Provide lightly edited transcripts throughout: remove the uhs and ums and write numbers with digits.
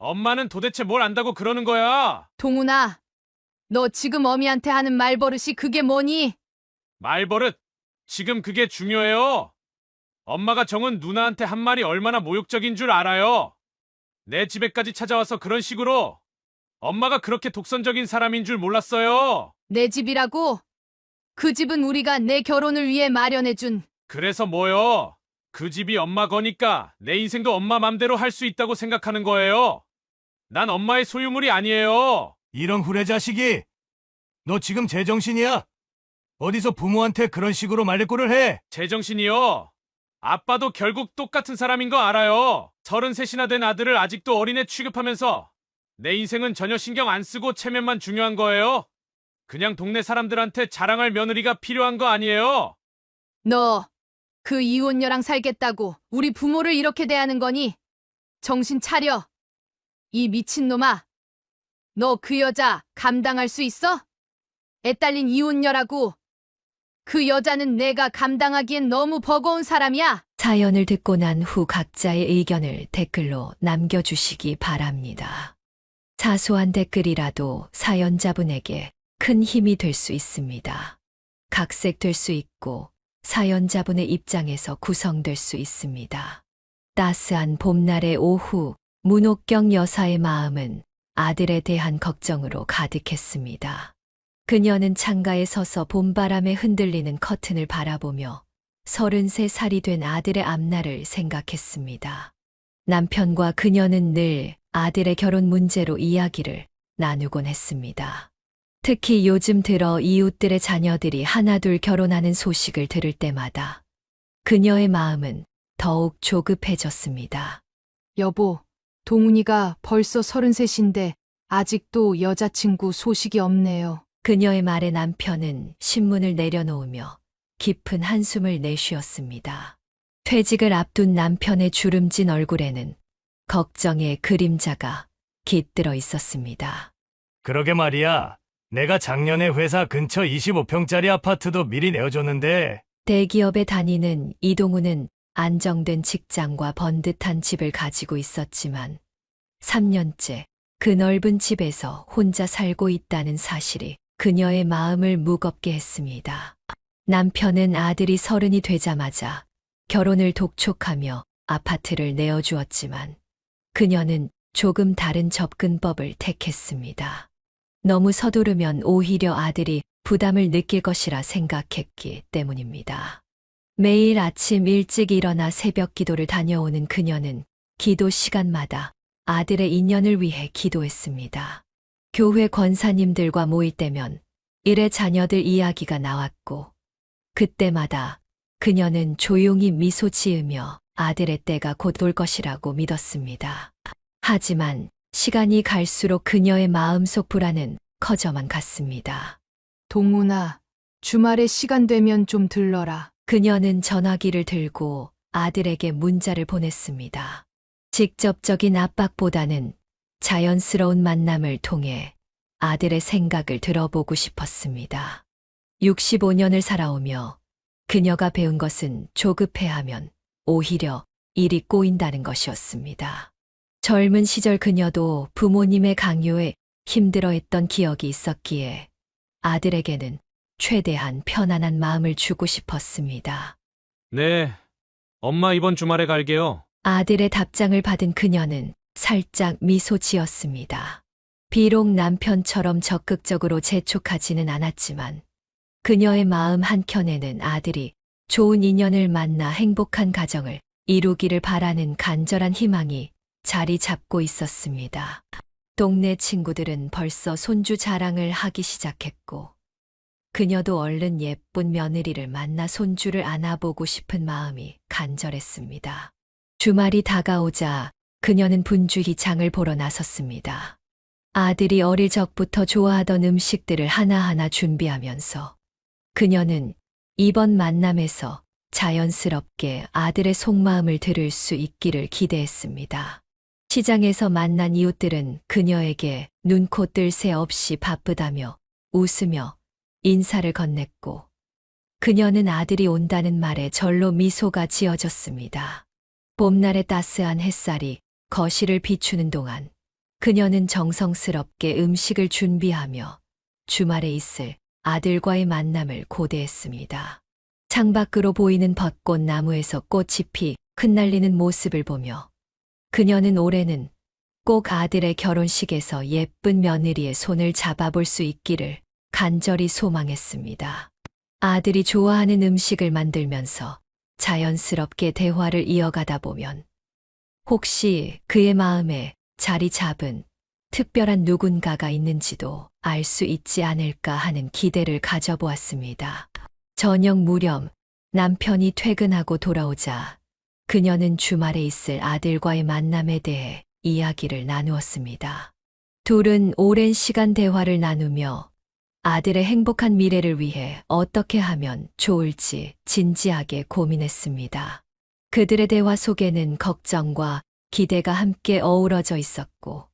엄마는 도대체 뭘 안다고 그러는 거야? 동훈아, 너 지금 어미한테 하는 말버릇이 그게 뭐니? 말버릇. 지금 그게 중요해요. 엄마가 정은 누나한테 한 말이 얼마나 모욕적인 줄 알아요? 내 집에까지 찾아와서 그런 식으로. 엄마가 그렇게 독선적인 사람인 줄 몰랐어요. 내 집이라고? 그 집은 우리가 내 결혼을 위해 마련해준. 그래서 뭐요? 그 집이 엄마 거니까 내 인생도 엄마 맘대로 할 수 있다고 생각하는 거예요. 난 엄마의 소유물이 아니에요. 이런 후레자식이! 너 지금 제정신이야? 어디서 부모한테 그런 식으로 말대꾸를 해? 제정신이요. 아빠도 결국 똑같은 사람인 거 알아요. 33이나 된 아들을 아직도 어린애 취급하면서 내 인생은 전혀 신경 안 쓰고 체면만 중요한 거예요. 그냥 동네 사람들한테 자랑할 며느리가 필요한 거 아니에요. 너, 그 이혼녀랑 살겠다고 우리 부모를 이렇게 대하는 거니? 정신 차려. 이 미친놈아. 너 그 여자 감당할 수 있어? 애 딸린 이혼녀라고. 그 여자는 내가 감당하기엔 너무 버거운 사람이야. 사연을 듣고 난 후 각자의 의견을 댓글로 남겨주시기 바랍니다. 사소한 댓글이라도 사연자분에게 큰 힘이 될 수 있습니다. 각색될 수 있고 사연자분의 입장에서 구성될 수 있습니다. 따스한 봄날의 오후, 문옥경 여사의 마음은 아들에 대한 걱정으로 가득했습니다. 그녀는 창가에 서서 봄바람에 흔들리는 커튼을 바라보며 33살이 된 아들의 앞날을 생각했습니다. 남편과 그녀는 늘 아들의 결혼 문제로 이야기를 나누곤 했습니다. 특히 요즘 들어 이웃들의 자녀들이 하나둘 결혼하는 소식을 들을 때마다 그녀의 마음은 더욱 조급해졌습니다. 여보, 동훈이가 벌써 33인데 아직도 여자친구 소식이 없네요. 그녀의 말에 남편은 신문을 내려놓으며 깊은 한숨을 내쉬었습니다. 퇴직을 앞둔 남편의 주름진 얼굴에는 걱정의 그림자가 깃들어 있었습니다. 그러게 말이야. 내가 작년에 회사 근처 25평짜리 아파트도 미리 내어줬는데 대기업에 다니는 이동훈은 안정된 직장과 번듯한 집을 가지고 있었지만 3년째 그 넓은 집에서 혼자 살고 있다는 사실이 그녀의 마음을 무겁게 했습니다. 남편은 아들이 30이 되자마자 결혼을 독촉하며 아파트를 내어주었지만 그녀는 조금 다른 접근법을 택했습니다. 너무 서두르면 오히려 아들이 부담을 느낄 것이라 생각했기 때문입니다. 매일 아침 일찍 일어나 새벽 기도를 다녀오는 그녀는 기도 시간마다 아들의 인연을 위해 기도했습니다. 교회 권사님들과 모일 때면 일의 자녀들 이야기가 나왔고 그때마다 그녀는 조용히 미소 지으며 아들의 때가 곧 올 것이라고 믿었습니다. 하지만 시간이 갈수록 그녀의 마음속 불안은 커져만 갔습니다. 동훈아, 주말에 시간 되면 좀 들러라. 그녀는 전화기를 들고 아들에게 문자를 보냈습니다. 직접적인 압박보다는 자연스러운 만남을 통해 아들의 생각을 들어보고 싶었습니다. 65년을 살아오며 그녀가 배운 것은 조급해하면 오히려 일이 꼬인다는 것이었습니다. 젊은 시절 그녀도 부모님의 강요에 힘들어했던 기억이 있었기에 아들에게는 최대한 편안한 마음을 주고 싶었습니다. 네. 엄마 이번 주말에 갈게요. 아들의 답장을 받은 그녀는 살짝 미소 지었습니다. 비록 남편처럼 적극적으로 재촉하지는 않았지만 그녀의 마음 한켠에는 아들이 좋은 인연을 만나 행복한 가정을 이루기를 바라는 간절한 희망이 자리 잡고 있었습니다. 동네 친구들은 벌써 손주 자랑을 하기 시작했고 그녀도 얼른 예쁜 며느리를 만나 손주를 안아보고 싶은 마음이 간절했습니다. 주말이 다가오자 그녀는 분주히 장을 보러 나섰습니다. 아들이 어릴 적부터 좋아하던 음식들을 하나하나 준비하면서 그녀는 이번 만남에서 자연스럽게 아들의 속마음을 들을 수 있기를 기대했습니다. 시장에서 만난 이웃들은 그녀에게 눈코 뜰 새 없이 바쁘다며 웃으며 인사를 건넸고 그녀는 아들이 온다는 말에 절로 미소가 지어졌습니다. 봄날의 따스한 햇살이 거실을 비추는 동안 그녀는 정성스럽게 음식을 준비하며 주말에 있을 아들과의 만남을 고대했습니다. 창밖으로 보이는 벚꽃 나무에서 꽃이 피 흩날리는 모습을 보며 그녀는 올해는 꼭 아들의 결혼식에서 예쁜 며느리의 손을 잡아볼 수 있기를 간절히 소망했습니다. 아들이 좋아하는 음식을 만들면서 자연스럽게 대화를 이어가다 보면 혹시 그의 마음에 자리 잡은 특별한 누군가가 있는지도 알 수 있지 않을까 하는 기대를 가져보았습니다. 저녁 무렵 남편이 퇴근하고 돌아오자 그녀는 주말에 있을 아들과의 만남에 대해 이야기를 나누었습니다. 둘은 오랜 시간 대화를 나누며 아들의 행복한 미래를 위해 어떻게 하면 좋을지 진지하게 고민했습니다. 그들의 대화 속에는 걱정과 기대가 함께 어우러져 있었고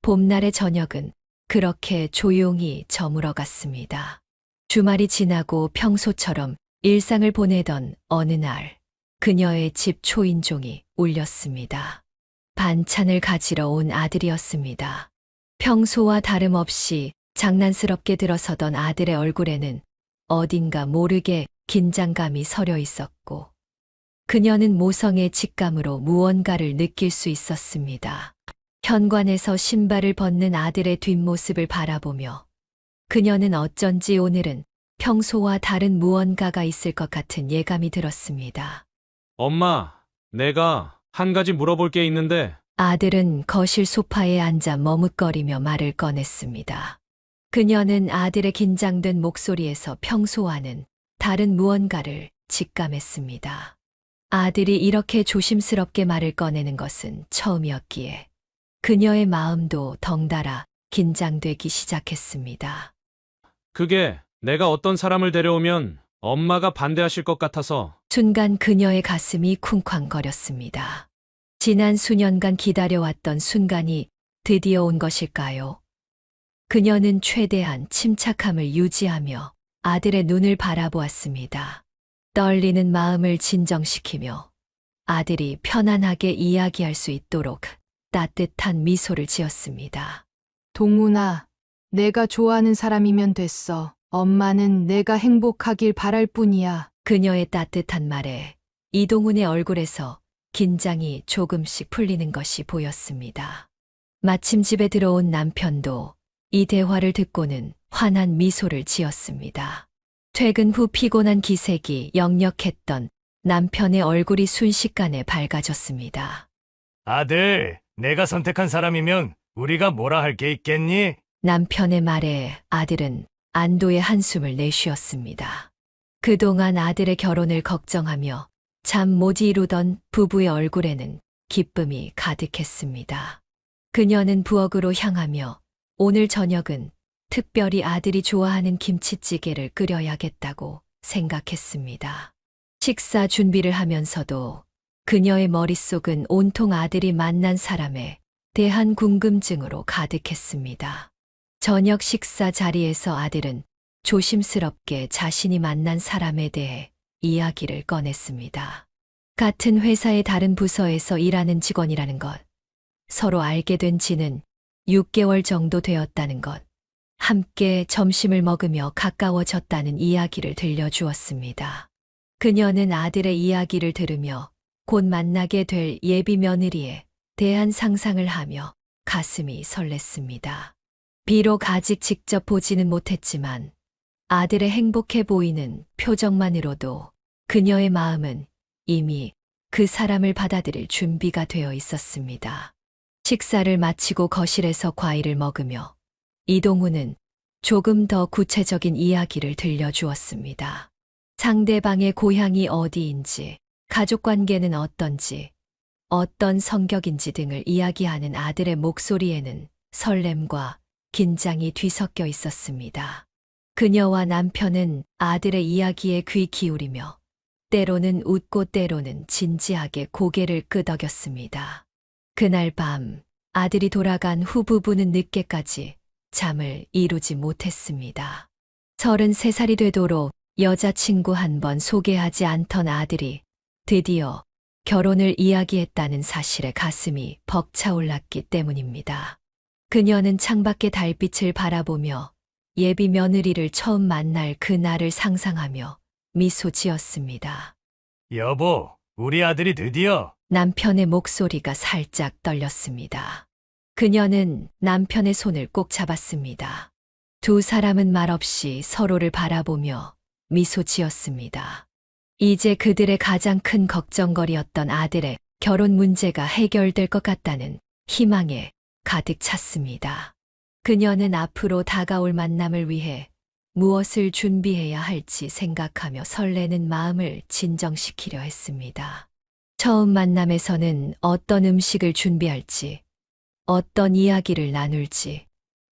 봄날의 저녁은 그렇게 조용히 저물어 갔습니다. 주말이 지나고 평소처럼 일상을 보내던 어느 날 그녀의 집 초인종이 울렸습니다. 반찬을 가지러 온 아들이었습니다. 평소와 다름없이 장난스럽게 들어서던 아들의 얼굴에는 어딘가 모르게 긴장감이 서려 있었고 그녀는 모성의 직감으로 무언가를 느낄 수 있었습니다. 현관에서 신발을 벗는 아들의 뒷모습을 바라보며 그녀는 어쩐지 오늘은 평소와 다른 무언가가 있을 것 같은 예감이 들었습니다. 엄마, 내가 한 가지 물어볼 게 있는데, 아들은 거실 소파에 앉아 머뭇거리며 말을 꺼냈습니다. 그녀는 아들의 긴장된 목소리에서 평소와는 다른 무언가를 직감했습니다. 아들이 이렇게 조심스럽게 말을 꺼내는 것은 처음이었기에 그녀의 마음도 덩달아 긴장되기 시작했습니다. 그게 내가 어떤 사람을 데려오면 엄마가 반대하실 것 같아서. 순간 그녀의 가슴이 쿵쾅거렸습니다. 지난 수년간 기다려왔던 순간이 드디어 온 것일까요? 그녀는 최대한 침착함을 유지하며 아들의 눈을 바라보았습니다. 떨리는 마음을 진정시키며 아들이 편안하게 이야기할 수 있도록 따뜻한 미소를 지었습니다. 동훈아, 내가 좋아하는 사람이면 됐어. 엄마는 내가 행복하길 바랄 뿐이야. 그녀의 따뜻한 말에 이동훈의 얼굴에서 긴장이 조금씩 풀리는 것이 보였습니다. 마침 집에 들어온 남편도 이 대화를 듣고는 환한 미소를 지었습니다. 퇴근 후 피곤한 기색이 역력했던 남편의 얼굴이 순식간에 밝아졌습니다. 아들, 내가 선택한 사람이면 우리가 뭐라 할 게 있겠니? 남편의 말에 아들은 안도의 한숨을 내쉬었습니다. 그동안 아들의 결혼을 걱정하며 잠 못 이루던 부부의 얼굴에는 기쁨이 가득했습니다. 그녀는 부엌으로 향하며 오늘 저녁은 특별히 아들이 좋아하는 김치찌개를 끓여야겠다고 생각했습니다. 식사 준비를 하면서도 그녀의 머릿속은 온통 아들이 만난 사람에 대한 궁금증으로 가득했습니다. 저녁 식사 자리에서 아들은 조심스럽게 자신이 만난 사람에 대해 이야기를 꺼냈습니다. 같은 회사의 다른 부서에서 일하는 직원이라는 것, 서로 알게 된 지는 6개월 정도 되었다는 것, 함께 점심을 먹으며 가까워졌다는 이야기를 들려주었습니다. 그녀는 아들의 이야기를 들으며 곧 만나게 될 예비 며느리에 대한 상상을 하며 가슴이 설렜습니다. 비록 아직 직접 보지는 못했지만 아들의 행복해 보이는 표정만으로도 그녀의 마음은 이미 그 사람을 받아들일 준비가 되어 있었습니다. 식사를 마치고 거실에서 과일을 먹으며 이동훈은 조금 더 구체적인 이야기를 들려주었습니다. 상대방의 고향이 어디인지, 가족관계는 어떤지, 어떤 성격인지 등을 이야기하는 아들의 목소리에는 설렘과 긴장이 뒤섞여 있었습니다. 그녀와 남편은 아들의 이야기에 귀 기울이며 때로는 웃고 때로는 진지하게 고개를 끄덕였습니다. 그날 밤 아들이 돌아간 후 부부는 늦게까지 잠을 이루지 못했습니다. 33살이 되도록 여자친구 한 번 소개하지 않던 아들이 드디어 결혼을 이야기했다는 사실에 가슴이 벅차올랐기 때문입니다. 그녀는 창밖의 달빛을 바라보며 예비 며느리를 처음 만날 그날을 상상하며 미소 지었습니다. 여보, 우리 아들이 드디어. 남편의 목소리가 살짝 떨렸습니다. 그녀는 남편의 손을 꼭 잡았습니다. 두 사람은 말없이 서로를 바라보며 미소 지었습니다. 이제 그들의 가장 큰 걱정거리였던 아들의 결혼 문제가 해결될 것 같다는 희망에 가득 찼습니다. 그녀는 앞으로 다가올 만남을 위해 무엇을 준비해야 할지 생각하며 설레는 마음을 진정시키려 했습니다. 처음 만남에서는 어떤 음식을 준비할지, 어떤 이야기를 나눌지,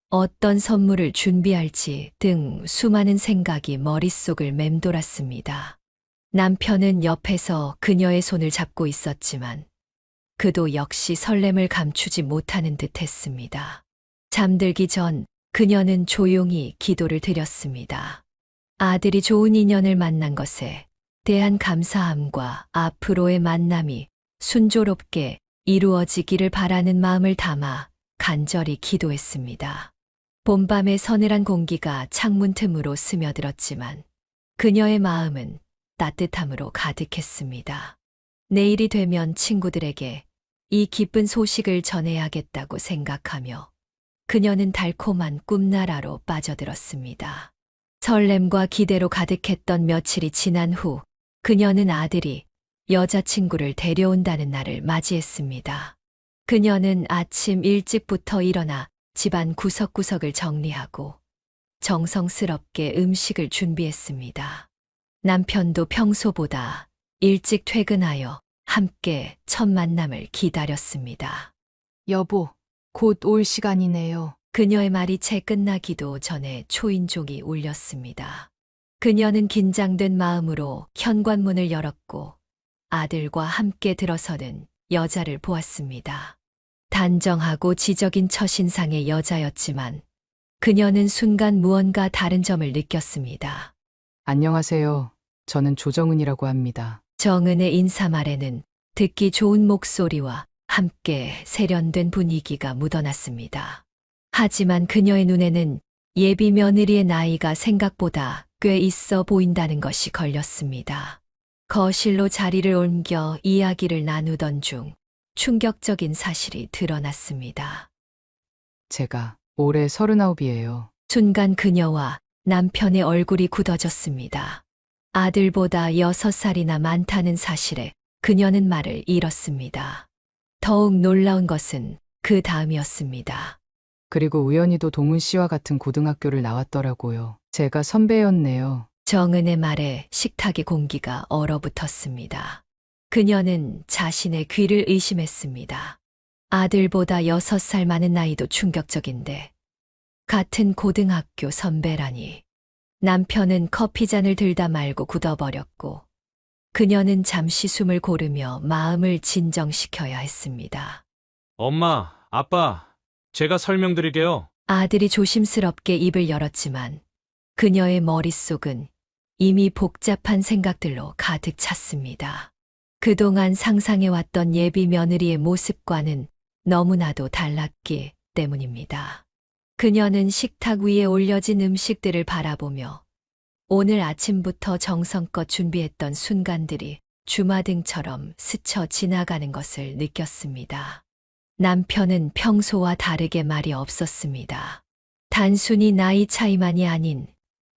어떤 선물을 준비할지 등 수많은 생각이 머릿속을 맴돌았습니다. 남편은 옆에서 그녀의 손을 잡고 있었지만 그도 역시 설렘을 감추지 못하는 듯 했습니다. 잠들기 전 그녀는 조용히 기도를 드렸습니다. 아들이 좋은 인연을 만난 것에 대한 감사함과 앞으로의 만남이 순조롭게 이루어지기를 바라는 마음을 담아 간절히 기도했습니다. 봄밤의 서늘한 공기가 창문 틈으로 스며들었지만 그녀의 마음은 따뜻함으로 가득했습니다. 내일이 되면 친구들에게 이 기쁜 소식을 전해야겠다고 생각하며 그녀는 달콤한 꿈나라로 빠져들었습니다. 설렘과 기대로 가득했던 며칠이 지난 후 그녀는 아들이 여자친구를 데려온다는 날을 맞이했습니다. 그녀는 아침 일찍부터 일어나 집안 구석구석을 정리하고 정성스럽게 음식을 준비했습니다. 남편도 평소보다 일찍 퇴근하여 함께 첫 만남을 기다렸습니다. 여보, 곧 올 시간이네요. 그녀의 말이 채 끝나기도 전에 초인종이 울렸습니다. 그녀는 긴장된 마음으로 현관문을 열었고 아들과 함께 들어서는 여자를 보았습니다. 단정하고 지적인 첫인상의 여자였지만 그녀는 순간 무언가 다른 점을 느꼈습니다. 안녕하세요. 저는 조정은이라고 합니다. 정은의 인사말에는 듣기 좋은 목소리와 함께 세련된 분위기가 묻어났습니다. 하지만 그녀의 눈에는 예비 며느리의 나이가 생각보다 꽤 있어 보인다는 것이 걸렸습니다. 거실로 자리를 옮겨 이야기를 나누던 중 충격적인 사실이 드러났습니다. 제가 올해 39이에요. 순간 그녀와 남편의 얼굴이 굳어졌습니다. 아들보다 6살이나 많다는 사실에 그녀는 말을 잃었습니다. 더욱 놀라운 것은 그 다음이었습니다. 그리고 우연히도 동은 씨와 같은 고등학교를 나왔더라고요. 제가 선배였네요. 정은의 말에 식탁의 공기가 얼어붙었습니다. 그녀는 자신의 귀를 의심했습니다. 아들보다 6살 많은 나이도 충격적인데 같은 고등학교 선배라니. 남편은 커피잔을 들다 말고 굳어버렸고 그녀는 잠시 숨을 고르며 마음을 진정시켜야 했습니다. 엄마, 아빠, 제가 설명드릴게요. 아들이 조심스럽게 입을 열었지만 그녀의 머릿속은 이미 복잡한 생각들로 가득 찼습니다. 그동안 상상해왔던 예비 며느리의 모습과는 너무나도 달랐기 때문입니다. 그녀는 식탁 위에 올려진 음식들을 바라보며 오늘 아침부터 정성껏 준비했던 순간들이 주마등처럼 스쳐 지나가는 것을 느꼈습니다. 남편은 평소와 다르게 말이 없었습니다. 단순히 나이 차이만이 아닌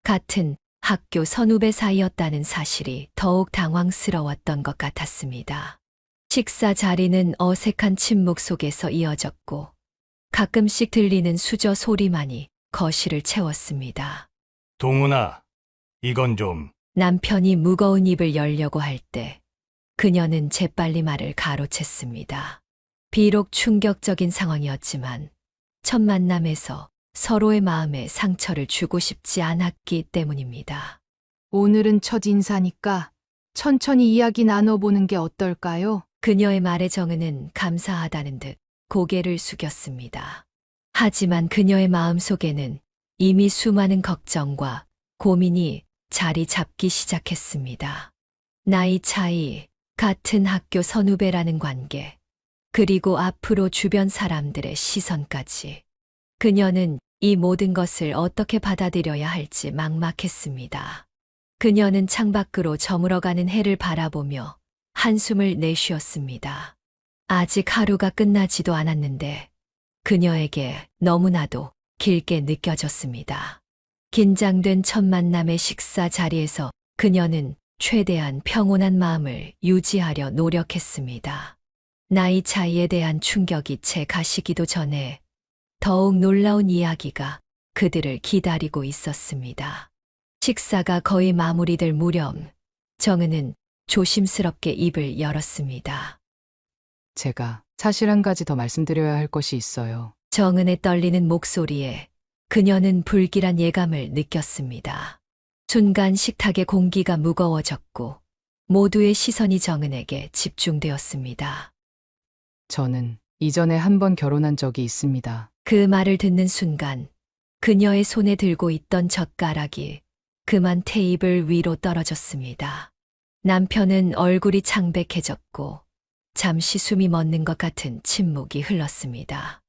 같은 학교 선후배 사이였다는 사실이 더욱 당황스러웠던 것 같았습니다. 식사 자리는 어색한 침묵 속에서 이어졌고 가끔씩 들리는 수저 소리만이 거실을 채웠습니다. 동훈아, 이건 좀. 남편이 무거운 입을 열려고 할 때 그녀는 재빨리 말을 가로챘습니다. 비록 충격적인 상황이었지만 첫 만남에서 서로의 마음에 상처를 주고 싶지 않았기 때문입니다. 오늘은 첫 인사니까 천천히 이야기 나눠보는 게 어떨까요? 그녀의 말에 정은은 감사하다는 듯 고개를 숙였습니다. 하지만 그녀의 마음속에는 이미 수많은 걱정과 고민이 자리 잡기 시작했습니다. 나이 차이, 같은 학교 선후배라는 관계, 그리고 앞으로 주변 사람들의 시선까지. 그녀는 이 모든 것을 어떻게 받아들여야 할지 막막했습니다. 그녀는 창밖으로 저물어가는 해를 바라보며 한숨을 내쉬었습니다. 아직 하루가 끝나지도 않았는데 그녀에게 너무나도 길게 느껴졌습니다. 긴장된 첫 만남의 식사 자리에서 그녀는 최대한 평온한 마음을 유지하려 노력했습니다. 나이 차이에 대한 충격이 채 가시기도 전에 더욱 놀라운 이야기가 그들을 기다리고 있었습니다. 식사가 거의 마무리될 무렵 정은은 조심스럽게 입을 열었습니다. 제가 사실 한 가지 더 말씀드려야 할 것이 있어요. 정은의 떨리는 목소리에 그녀는 불길한 예감을 느꼈습니다. 순간 식탁의 공기가 무거워졌고 모두의 시선이 정은에게 집중되었습니다. 저는 이전에 한 번 결혼한 적이 있습니다. 그 말을 듣는 순간 그녀의 손에 들고 있던 젓가락이 그만 테이블 위로 떨어졌습니다. 남편은 얼굴이 창백해졌고 잠시 숨이 멎는 것 같은 침묵이 흘렀습니다.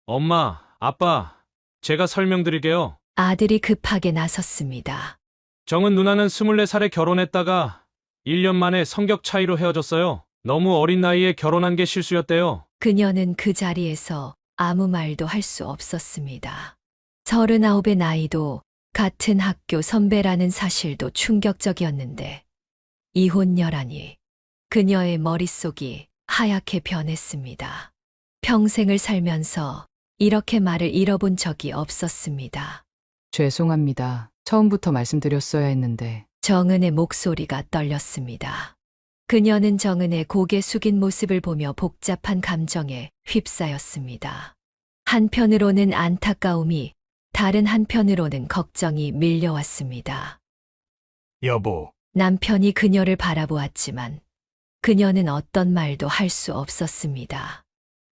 엄마, 아빠, 제가 설명드릴게요. 아들이 급하게 나섰습니다. 정은 누나는 24살에 결혼했다가 1년 만에 성격 차이로 헤어졌어요. 너무 어린 나이에 결혼한 게 실수였대요. 그녀는 그 자리에서 아무 말도 할 수 없었습니다. 39의 나이도 같은 학교 선배라는 사실도 충격적이었는데 이혼녀라니 그녀의 머릿속이 하얗게 변했습니다. 평생을 살면서 이렇게 말을 잃어본 적이 없었습니다. 죄송합니다. 처음부터 말씀드렸어야 했는데. 정은의 목소리가 떨렸습니다. 그녀는 정은의 고개 숙인 모습을 보며 복잡한 감정에 휩싸였습니다. 한편으로는 안타까움이, 다른 한편으로는 걱정이 밀려왔습니다. 여보, 남편이 그녀를 바라보았지만 그녀는 어떤 말도 할 수 없었습니다.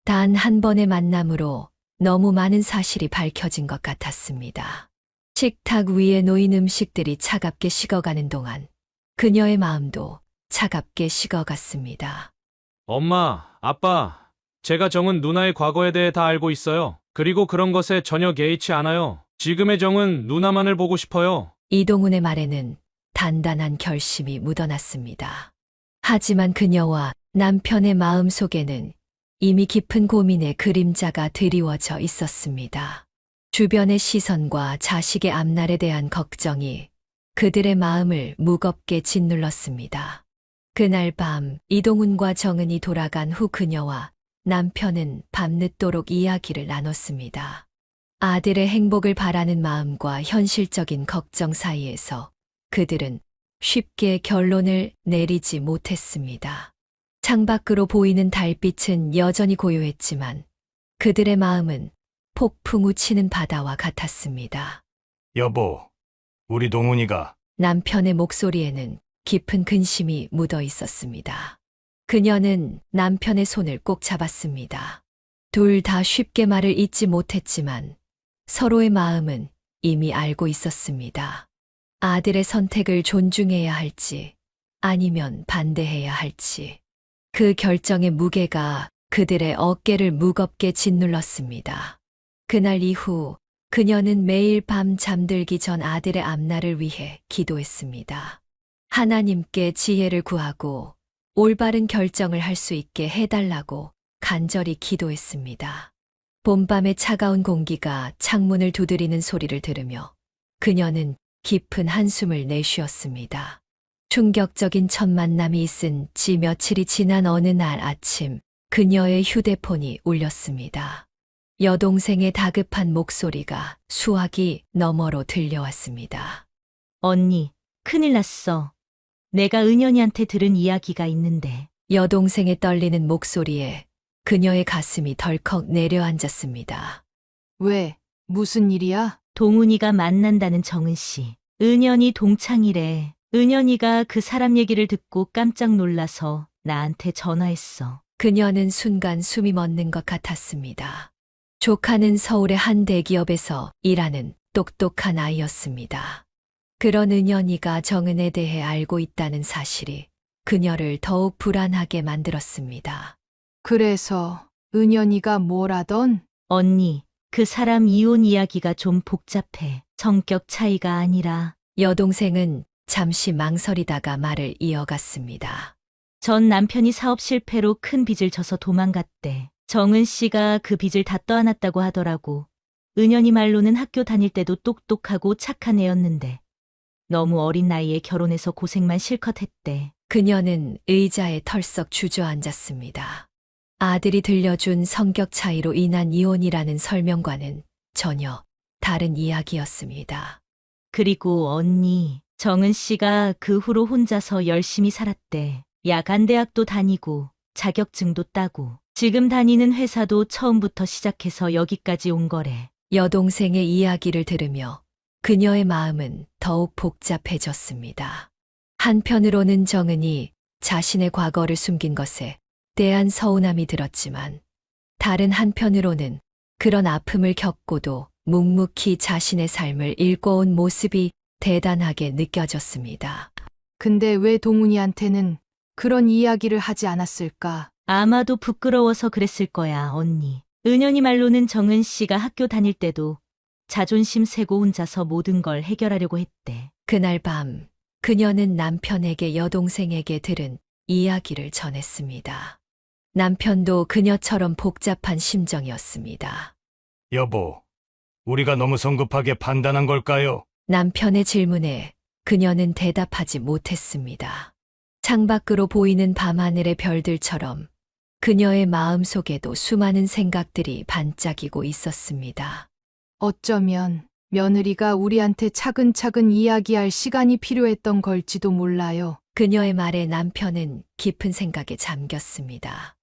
단 한 번의 만남으로 너무 많은 사실이 밝혀진 것 같았습니다. 식탁 위에 놓인 음식들이 차갑게 식어가는 동안 그녀의 마음도 차갑게 식어갔습니다. 엄마, 아빠, 제가 정은 누나의 과거에 대해 다 알고 있어요. 그리고 그런 것에 전혀 개의치 않아요. 지금의 정은 누나만을 보고 싶어요. 이동훈의 말에는 단단한 결심이 묻어났습니다. 하지만 그녀와 남편의 마음 속에는 이미 깊은 고민의 그림자가 드리워져 있었습니다. 주변의 시선과 자식의 앞날에 대한 걱정이 그들의 마음을 무겁게 짓눌렀습니다. 그날 밤 이동훈과 정은이 돌아간 후 그녀와 남편은 밤늦도록 이야기를 나눴습니다. 아들의 행복을 바라는 마음과 현실적인 걱정 사이에서 그들은 쉽게 결론을 내리지 못했습니다. 창밖으로 보이는 달빛은 여전히 고요했지만 그들의 마음은 폭풍 우치는 바다와 같았습니다. 여보, 우리 동훈이가 남편의 목소리에는 깊은 근심이 묻어 있었습니다. 그녀는 남편의 손을 꼭 잡았습니다. 둘 다 쉽게 말을 잇지 못했지만 서로의 마음은 이미 알고 있었습니다. 아들의 선택을 존중해야 할지 아니면 반대해야 할지 그 결정의 무게가 그들의 어깨를 무겁게 짓눌렀습니다. 그날 이후 그녀는 매일 밤 잠들기 전 아들의 앞날을 위해 기도했습니다. 하나님께 지혜를 구하고 올바른 결정을 할 수 있게 해달라고 간절히 기도했습니다. 봄밤의 차가운 공기가 창문을 두드리는 소리를 들으며 그녀는 깊은 한숨을 내쉬었습니다. 충격적인 첫 만남이 있은 지 며칠이 지난 어느 날 아침 그녀의 휴대폰이 울렸습니다. 여동생의 다급한 목소리가 수화기 너머로 들려왔습니다. 언니, 큰일 났어. 내가 은연이한테 들은 이야기가 있는데. 여동생의 떨리는 목소리에 그녀의 가슴이 덜컥 내려앉았습니다. 왜? 무슨 일이야? 동훈이가 만난다는 정은 씨. 은연이 동창이래. 은연이가 그 사람 얘기를 듣고 깜짝 놀라서 나한테 전화했어. 그녀는 순간 숨이 멎는 것 같았습니다. 조카는 서울의 한 대기업에서 일하는 똑똑한 아이였습니다. 그런 은연이가 정은에 대해 알고 있다는 사실이 그녀를 더욱 불안하게 만들었습니다. 그래서 은연이가 뭘 하던? 언니, 그 사람 이혼 이야기가 좀 복잡해. 성격 차이가 아니라 여동생은 잠시 망설이다가 말을 이어갔습니다. 전 남편이 사업 실패로 큰 빚을 져서 도망갔대. 정은 씨가 그 빚을 다 떠안았다고 하더라고. 은연이 말로는 학교 다닐 때도 똑똑하고 착한 애였는데 너무 어린 나이에 결혼해서 고생만 실컷 했대. 그녀는 의자에 털썩 주저앉았습니다. 아들이 들려준 성격 차이로 인한 이혼이라는 설명과는 전혀 다른 이야기였습니다. 그리고 언니, 정은 씨가 그 후로 혼자서 열심히 살았대. 야간대학도 다니고 자격증도 따고 지금 다니는 회사도 처음부터 시작해서 여기까지 온 거래. 여동생의 이야기를 들으며 그녀의 마음은 더욱 복잡해졌습니다. 한편으로는 정은이 자신의 과거를 숨긴 것에 대한 서운함이 들었지만 다른 한편으로는 그런 아픔을 겪고도 묵묵히 자신의 삶을 읽어온 모습이 대단하게 느껴졌습니다. 근데 왜 동훈이한테는 그런 이야기를 하지 않았을까? 아마도 부끄러워서 그랬을 거야, 언니. 은연이 말로는 정은 씨가 학교 다닐 때도 자존심 세고 혼자서 모든 걸 해결하려고 했대. 그날 밤 그녀는 남편에게 여동생에게 들은 이야기를 전했습니다. 남편도 그녀처럼 복잡한 심정이었습니다. 여보, 우리가 너무 성급하게 판단한 걸까요? 남편의 질문에 그녀는 대답하지 못했습니다. 창밖으로 보이는 밤하늘의 별들처럼 그녀의 마음속에도 수많은 생각들이 반짝이고 있었습니다. 어쩌면 며느리가 우리한테 차근차근 이야기할 시간이 필요했던 걸지도 몰라요. 그녀의 말에 남편은 깊은 생각에 잠겼습니다.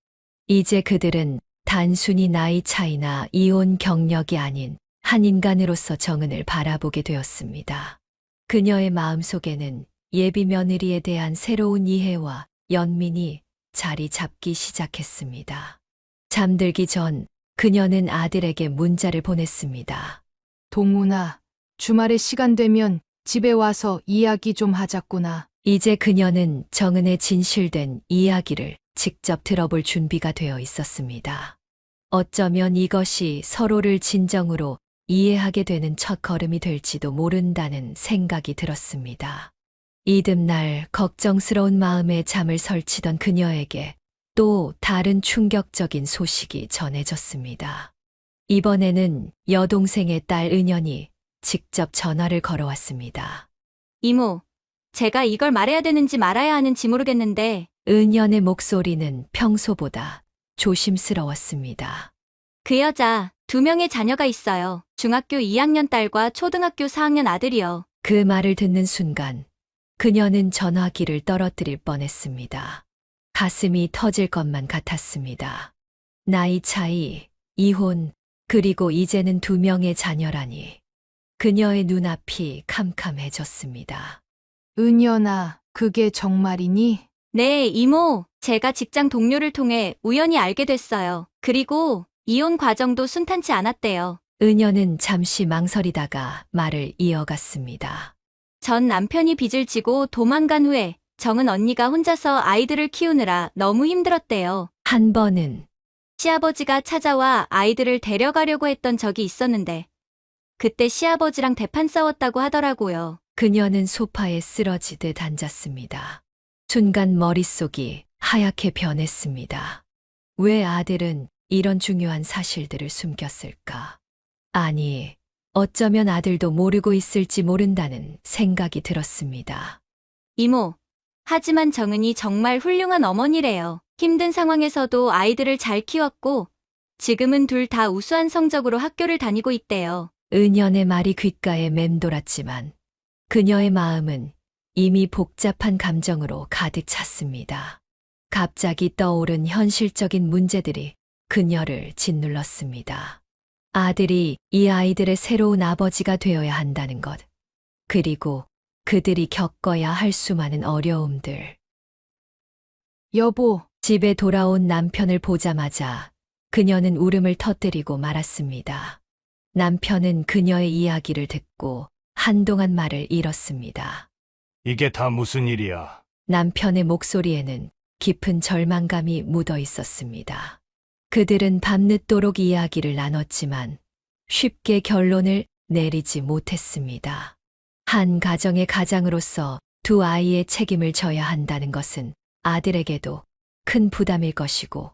이제 그들은 단순히 나이 차이나 이혼 경력이 아닌 한 인간으로서 정은을 바라보게 되었습니다. 그녀의 마음속에는 예비 며느리에 대한 새로운 이해와 연민이 자리 잡기 시작했습니다. 잠들기 전 그녀는 아들에게 문자를 보냈습니다. 동훈아, 주말에 시간 되면 집에 와서 이야기 좀 하자꾸나. 이제 그녀는 정은의 진실된 이야기를 직접 들어볼 준비가 되어 있었습니다. 어쩌면 이것이 서로를 진정으로 이해하게 되는 첫걸음이 될지도 모른다는 생각이 들었습니다. 이듬날 걱정스러운 마음에 잠을 설치던 그녀에게 또 다른 충격적인 소식이 전해졌습니다. 이번에는 여동생의 딸 은연이 직접 전화를 걸어왔습니다. 이모, 제가 이걸 말해야 되는지 말아야 하는지 모르겠는데, 은연의 목소리는 평소보다 조심스러웠습니다. 그 여자 2명의 자녀가 있어요. 중학교 2학년 딸과 초등학교 4학년 아들이요. 그 말을 듣는 순간 그녀는 전화기를 떨어뜨릴 뻔했습니다. 가슴이 터질 것만 같았습니다. 나이 차이, 이혼, 그리고 이제는 2명의 자녀라니. 그녀의 눈앞이 캄캄해졌습니다. 은연아, 그게 정말이니? 네, 이모, 제가 직장 동료를 통해 우연히 알게 됐어요. 그리고 이혼 과정도 순탄치 않았대요. 은연은 잠시 망설이다가 말을 이어갔습니다. 전 남편이 빚을 지고 도망간 후에 정은 언니가 혼자서 아이들을 키우느라 너무 힘들었대요. 한 번은 시아버지가 찾아와 아이들을 데려가려고 했던 적이 있었는데 그때 시아버지랑 대판 싸웠다고 하더라고요. 그녀는 소파에 쓰러지듯 앉았습니다. 순간 머릿속이 하얗게 변했습니다. 왜 아들은 이런 중요한 사실들을 숨겼을까? 아니, 어쩌면 아들도 모르고 있을지 모른다는 생각이 들었습니다. 이모, 하지만 정은이 정말 훌륭한 어머니래요. 힘든 상황에서도 아이들을 잘 키웠고 지금은 둘 다 우수한 성적으로 학교를 다니고 있대요. 은연의 말이 귓가에 맴돌았지만 그녀의 마음은 이미 복잡한 감정으로 가득 찼습니다. 갑자기 떠오른 현실적인 문제들이 그녀를 짓눌렀습니다. 아들이 이 아이들의 새로운 아버지가 되어야 한다는 것, 그리고 그들이 겪어야 할 수많은 어려움들. 여보, 집에 돌아온 남편을 보자마자 그녀는 울음을 터뜨리고 말았습니다. 남편은 그녀의 이야기를 듣고 한동안 말을 잃었습니다. 이게 다 무슨 일이야? 남편의 목소리에는 깊은 절망감이 묻어 있었습니다. 그들은 밤늦도록 이야기를 나눴지만 쉽게 결론을 내리지 못했습니다. 한 가정의 가장으로서 두 아이의 책임을 져야 한다는 것은 아들에게도 큰 부담일 것이고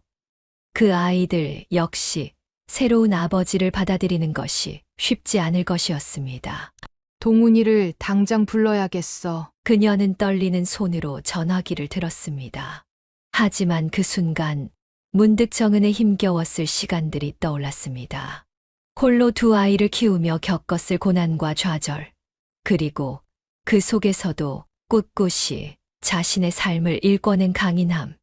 그 아이들 역시 새로운 아버지를 받아들이는 것이 쉽지 않을 것이었습니다. 동훈이를 당장 불러야겠어. 그녀는 떨리는 손으로 전화기를 들었습니다. 하지만 그 순간 문득 정은의 힘겨웠을 시간들이 떠올랐습니다. 홀로 두 아이를 키우며 겪었을 고난과 좌절, 그리고 그 속에서도 꿋꿋이 자신의 삶을 일궈낸 강인함.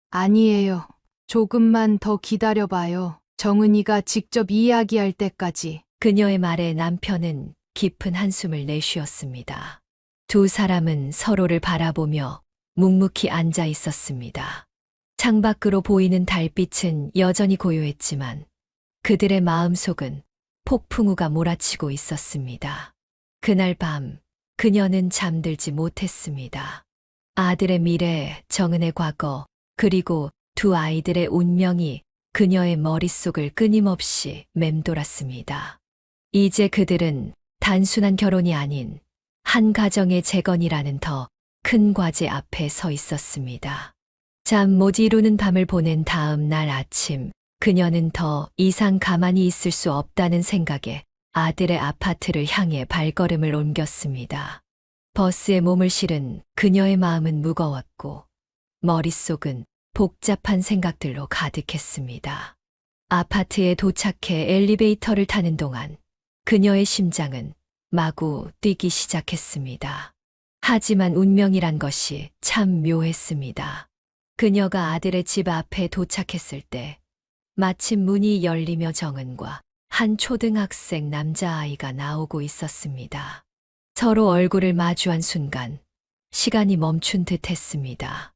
아니에요. 조금만 더 기다려봐요. 정은이가 직접 이야기할 때까지. 그녀의 말에 남편은 깊은 한숨을 내쉬었습니다. 두 사람은 서로를 바라보며 묵묵히 앉아 있었습니다. 창밖으로 보이는 달빛은 여전히 고요했지만 그들의 마음속은 폭풍우가 몰아치고 있었습니다. 그날 밤 그녀는 잠들지 못했습니다. 아들의 미래, 정은의 과거, 그리고 두 아이들의 운명이 그녀의 머릿속을 끊임없이 맴돌았습니다. 이제 그들은 단순한 결혼이 아닌 한 가정의 재건이라는 더 큰 과제 앞에 서 있었습니다. 잠 못 이루는 밤을 보낸 다음 날 아침, 그녀는 더 이상 가만히 있을 수 없다는 생각에 아들의 아파트를 향해 발걸음을 옮겼습니다. 버스에 몸을 실은 그녀의 마음은 무거웠고 머릿속은 복잡한 생각들로 가득했습니다. 아파트에 도착해 엘리베이터를 타는 동안 그녀의 심장은 마구 뛰기 시작했습니다. 하지만 운명이란 것이 참 묘했습니다. 그녀가 아들의 집 앞에 도착했을 때 마침 문이 열리며 정은과 한 초등학생 남자아이가 나오고 있었습니다. 서로 얼굴을 마주한 순간 시간이 멈춘 듯 했습니다.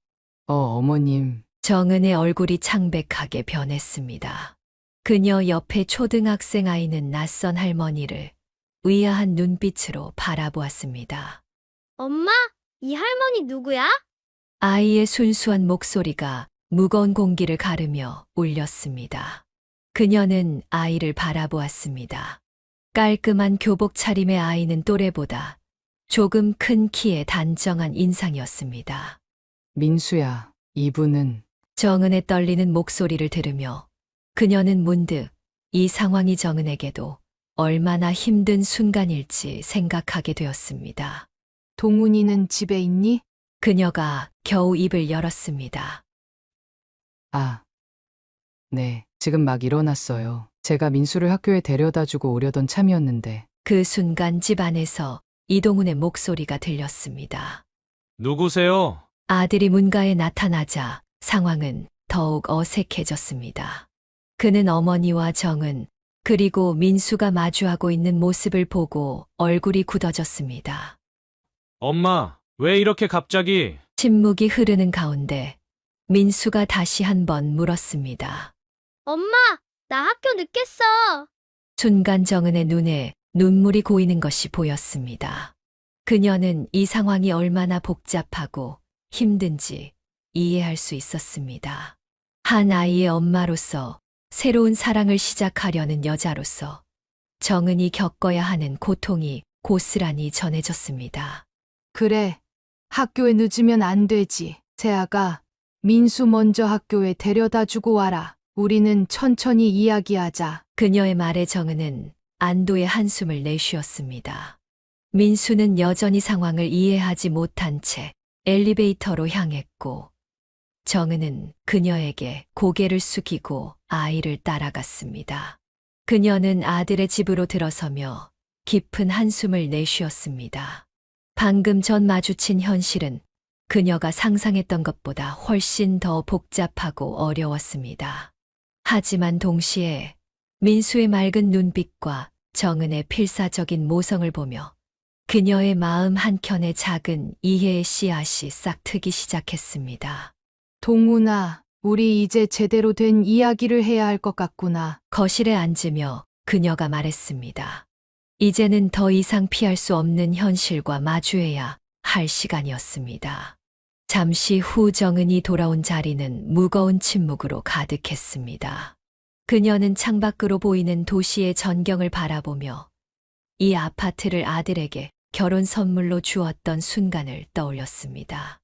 어머님. 정은의 얼굴이 창백하게 변했습니다. 그녀 옆에 초등학생 아이는 낯선 할머니를 의아한 눈빛으로 바라보았습니다. 엄마, 이 할머니 누구야? 아이의 순수한 목소리가 무거운 공기를 가르며 울렸습니다. 그녀는 아이를 바라보았습니다. 깔끔한 교복 차림의 아이는 또래보다 조금 큰 키의 단정한 인상이었습니다. 민수야, 이분은 정은의 떨리는 목소리를 들으며 그녀는 문득 이 상황이 정은에게도 얼마나 힘든 순간일지 생각하게 되었습니다. 동훈이는 집에 있니? 그녀가 겨우 입을 열었습니다. 네, 지금 막 일어났어요. 제가 민수를 학교에 데려다 주고 오려던 참이었는데. 그 순간 집 안에서 이동훈의 목소리가 들렸습니다. 누구세요? 아들이 문가에 나타나자 상황은 더욱 어색해졌습니다. 그는 어머니와 정은 그리고 민수가 마주하고 있는 모습을 보고 얼굴이 굳어졌습니다. 엄마, 왜 이렇게 갑자기? 침묵이 흐르는 가운데 민수가 다시 한번 물었습니다. 엄마, 나 학교 늦겠어. 순간 정은의 눈에 눈물이 고이는 것이 보였습니다. 그녀는 이 상황이 얼마나 복잡하고 힘든지 이해할 수 있었습니다. 한 아이의 엄마로서 새로운 사랑을 시작하려는 여자로서 정은이 겪어야 하는 고통이 고스란히 전해졌습니다. 그래. 학교에 늦으면 안 되지. 세아가 민수 먼저 학교에 데려다 주고 와라. 우리는 천천히 이야기하자. 그녀의 말에 정은은 안도의 한숨을 내쉬었습니다. 민수는 여전히 상황을 이해하지 못한 채 엘리베이터로 향했고 정은은 그녀에게 고개를 숙이고 아이를 따라갔습니다. 그녀는 아들의 집으로 들어서며 깊은 한숨을 내쉬었습니다. 방금 전 마주친 현실은 그녀가 상상했던 것보다 훨씬 더 복잡하고 어려웠습니다. 하지만 동시에 민수의 맑은 눈빛과 정은의 필사적인 모성을 보며 그녀의 마음 한켠에 작은 이해의 씨앗이 싹트기 시작했습니다. 동훈아, 우리 이제 제대로 된 이야기를 해야 할 것 같구나. 거실에 앉으며 그녀가 말했습니다. 이제는 더 이상 피할 수 없는 현실과 마주해야 할 시간이었습니다. 잠시 후 정은이 돌아온 자리는 무거운 침묵으로 가득했습니다. 그녀는 창밖으로 보이는 도시의 전경을 바라보며 이 아파트를 아들에게 결혼 선물로 주었던 순간을 떠올렸습니다.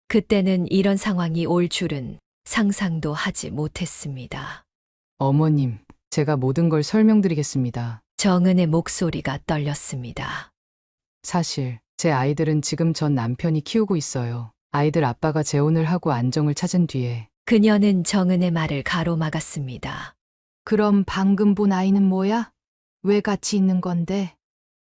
그때는 이런 상황이 올 줄은 상상도 하지 못했습니다. 어머님, 제가 모든 걸 설명드리겠습니다. 정은의 목소리가 떨렸습니다. 사실 제 아이들은 지금 전 남편이 키우고 있어요. 아이들 아빠가 재혼을 하고 안정을 찾은 뒤에 그녀는 정은의 말을 가로막았습니다. 그럼 방금 본 아이는 뭐야? 왜 같이 있는 건데?